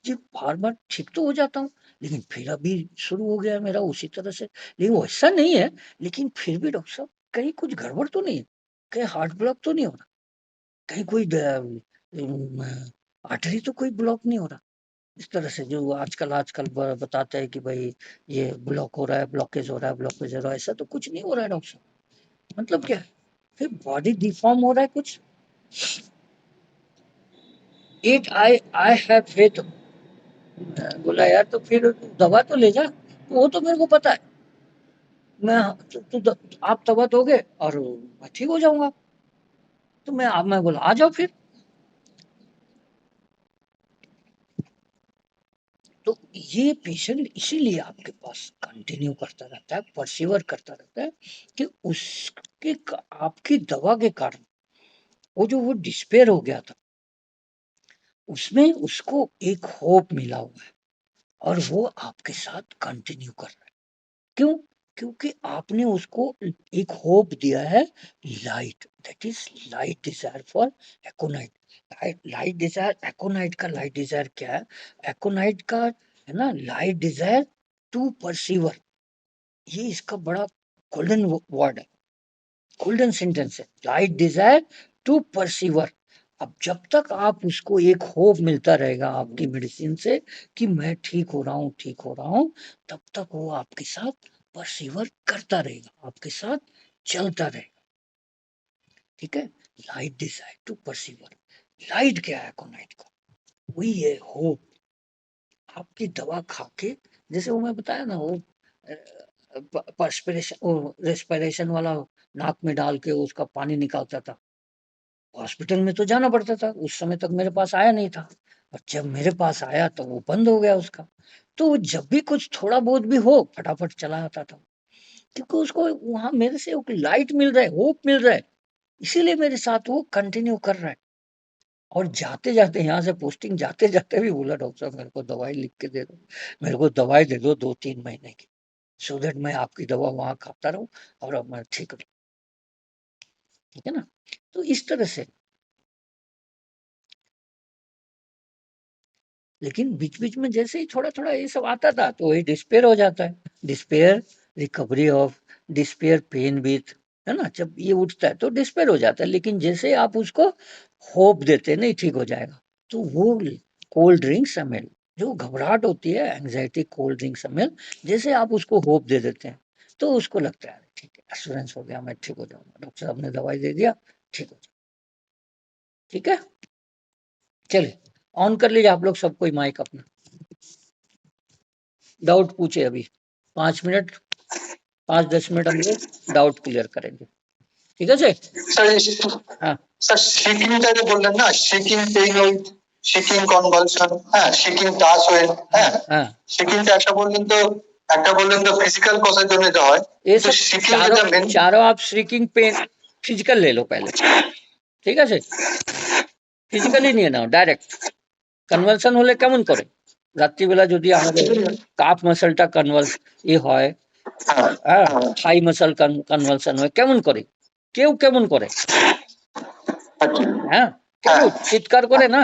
जी बार बार ठीक तो हो जाता हूँ, लेकिन फिर अभी शुरू हो गया मेरा उसी तरह से, लेकिन वैसा नहीं है, लेकिन फिर भी डॉक्टर साहब कहीं कुछ गड़बड़ तो नहीं है, कहीं हार्ट ब्लॉक तो नहीं हो रहा, कहीं कोई आर्टरी तो कोई ब्लॉक नहीं हो रहा, इस तरह से जो आजकल आजकल बताते हैं कि भाई ये ब्लॉक हो रहा है, ब्लॉकेज हो रहा है, ब्लॉकेज हो रहा है, ऐसा तो कुछ नहीं हो रहा है डॉक्टर साहब। मतलब क्या है, फिर बॉडी डिफॉर्म हो रहा है कुछ। It I have faith. बोला यार तो फिर दवा तो ले जा। वो तो मेरे को पता है, मैं आप दवा दोगे और मैं ठीक हो जाऊंगा। तो मैं बोला आ जाओ फिर। तो ये पेशेंट इसीलिए आपके पास कंटिन्यू करता रहता है, परसिवर करता रहता है कि उसके आपकी दवा के कारण वो डिस्पेयर हो गया था, उसमें उसको एक होप मिला हुआ है और वो आपके साथ कंटिन्यू कर रहा है। क्यों? क्योंकि आपने उसको एक होप दिया है, light, that is light desire for aconite. Light desire, aconite का लाइट डिजायर क्या है? एकोनाइट का है ना लाइट डिजायर टू परसीवर। ये इसका बड़ा गोल्डन वर्ड है, गोल्डन सेंटेंस है, लाइट डिजायर टू परसीवर। अब जब तक आप उसको एक होप मिलता रहेगा आपकी मेडिसिन से कि मैं ठीक हो रहा हूँ, ठीक हो रहा हूँ, तब तक वो आपके साथ परसीवर करता रहेगा, आपके साथ चलता रहेगा। ठीक है, light desire to perceiver. Light क्या है कोनाइट का? वही है होप। आपकी दवा खा के, जैसे वो मैं बताया ना, वो पर्सपिरेशन, वो रेस्पिरेशन वाला नाक में डाल के उसका पानी निकालता था, हॉस्पिटल में तो जाना पड़ता था, उस समय तक मेरे पास आया नहीं था। और जब मेरे पास आया तो वो बंद हो गया उसका। तो जब भी कुछ थोड़ा बहुत भी हो फटाफट चला आता था, क्योंकि उसको वहां मेरे से लाइट मिल रहा है, होप मिल रहा है, इसीलिए मेरे साथ वो कंटिन्यू कर रहा है। और जाते जाते यहाँ से पोस्टिंग जाते जाते भी बोला, डॉक्टर साहब मेरे को दवाई लिख के दे दो, मेरे को दवाई दे दो 2-3 महीने की, सो दैट मैं आपकी दवा वहां खाता रहूं और अब मैं ठीक रहूं। ठीक है ना? तो इस तरह से, लेकिन बीच बीच में जैसे ही थोड़ा थोड़ा ये सब आता था तो वही डिस्पेयर हो जाता है। Despair, recovery of despair, pain with, है ना, जब ये उठता है तो डिस्पेयर हो जाता है, लेकिन जैसे आप उसको होप देते नहीं ठीक हो जाएगा, तो वो कोल्ड ड्रिंक समेल, जो घबराहट होती है एंजाइटी, कोल्ड ड्रिंक समेल, जैसे आप उसको होप दे देते हैं तो उसको लगता है ठीक है, एश्योरेंस हो गया, मैं ठीक हो जाऊंगा, डॉक्टर साहब ने दवाई दे दिया, ठीक हो जाए। ठीक है, चलिए ऑन कर लीजिए आप लोग सब कोई माइक अपना, डाउट पूछे अभी 5 मिनट, 5-10 मिनट हम लोग डाउट क्लियर करेंगे। ঠিক আছে স্যার হ্যাঁ স্যার সিকিমটা যে বললেন না, Sikkim pain with Sikkim convulsion, হ্যাঁ সিকিম টাচ ওয়েন, হ্যাঁ হ্যাঁ সিকিমটা একটা বললেন তো ফিজিক্যাল কজের জন্য এটা হয়, ये কিন্তু सब সিকিম चारों যেটা মেন। चारों आप श्रीकिंग पेन फिजिकल ले लो पहले, ঠিক আছে, ফিজিক্যালি নিয়ে নাও ডাইরেক্ট। কনভালশন হলে কেমন করে, রাত্রিবেলা যদি আমাদের কাফ মাসলটা কনভালস ই হয়, হ্যাঁ থাই মাসল কনভালশন হয়, কেমন করে, কেউ কেমন করে, হ্যাঁ কেউ চিৎকার করে না,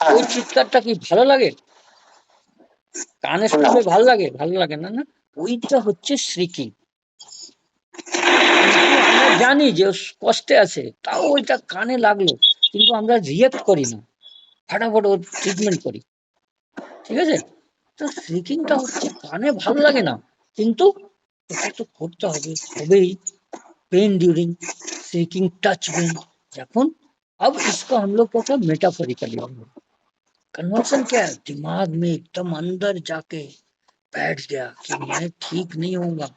ওই চিৎকারটা কি ভালো লাগে, কানে শুনলে ভালো লাগে, ভালো লাগে না, না ওইটা হচ্ছে শ্রিকিং। কিন্তু আমরা জানি যে কষ্টে আছে, তাও ওইটা কানে লাগলো, কিন্তু আমরা রিয়েক্ট করি না, ফটাফট ওর ট্রিটমেন্ট করি। ঠিক আছে, তো শ্রিকিংটা হচ্ছে কানে ভালো লাগে না, কিন্তু ওটা তো করতে হবে, হবেই। Pain during seeking touch pain, जखन अब इसको हम लोग कैसा मेटाफोरिकली, कन्वर्सन क्या है, दिमाग में एकदम अंदर जाके बैठ गया कि मैं ठीक नहीं होऊंगा,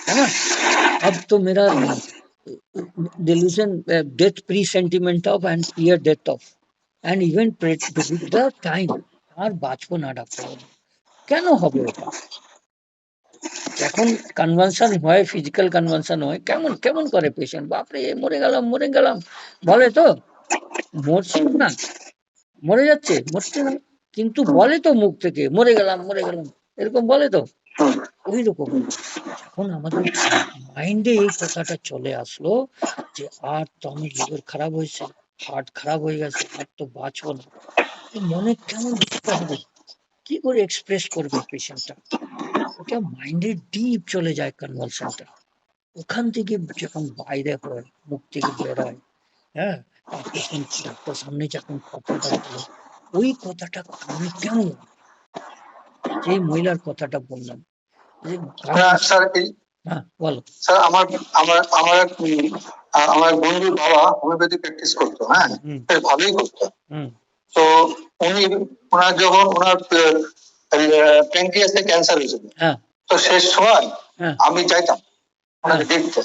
है ना। अब तो मेरा delusion, death presentiment of and fear death of and even the time, আর বাঁচবো না ডাক্তার, কেন হবে ওটা? যখন কনভালশন হয়, ফিজিক্যাল কনভালশন হয়, কেমন কেমন করে পেশেন্ট, বাপরে মরে গেলাম মরে গেলাম বলে, তো মরছে না, মরে যাচ্ছে, মরছে না, কিন্তু বলে তো মুখ থেকে মরে গেলাম মরে গেলাম, এরকম বলে তো। ওই রকম যখন আমাদের মাইন্ডে এই কথাটা চলে আসলো যে আর তো আমার লিভার খারাপ হয়েছে, হার্ট খারাপ হয়ে গেছে, আর তো বাঁচবো না, মনে কেমন দুঃখ হবে, কি করে এক্সপ্রেস করবে পেশেন্টটা, ওটা মাইন্ডে ডিপ চলে যায় কনভালশনটা, ওখান থেকে যখন বাইরে হয়, মুখ থেকে বেরোয়, হ্যাঁ, পেশেন্ট ডাক্তার সামনে যখন কথাটা বলে, ওই কথাটা কানে কেমন, যে মহিলার কথাটা বললাম, যে স্যার হ্যাঁ বলো। স্যার আমার আমার আমার এক আমার বন্ধুর বাবা হোমিওপ্যাথি প্র্যাকটিস করতো, হ্যাঁ বেশ ভালোই করতো। তো উনি ওনার যখন ওনার প্যানক্রিয়াসে ক্যান্সার হয়েছিল, তো শেষ সময় আমি চাইতাম ওনাকে দেখতে,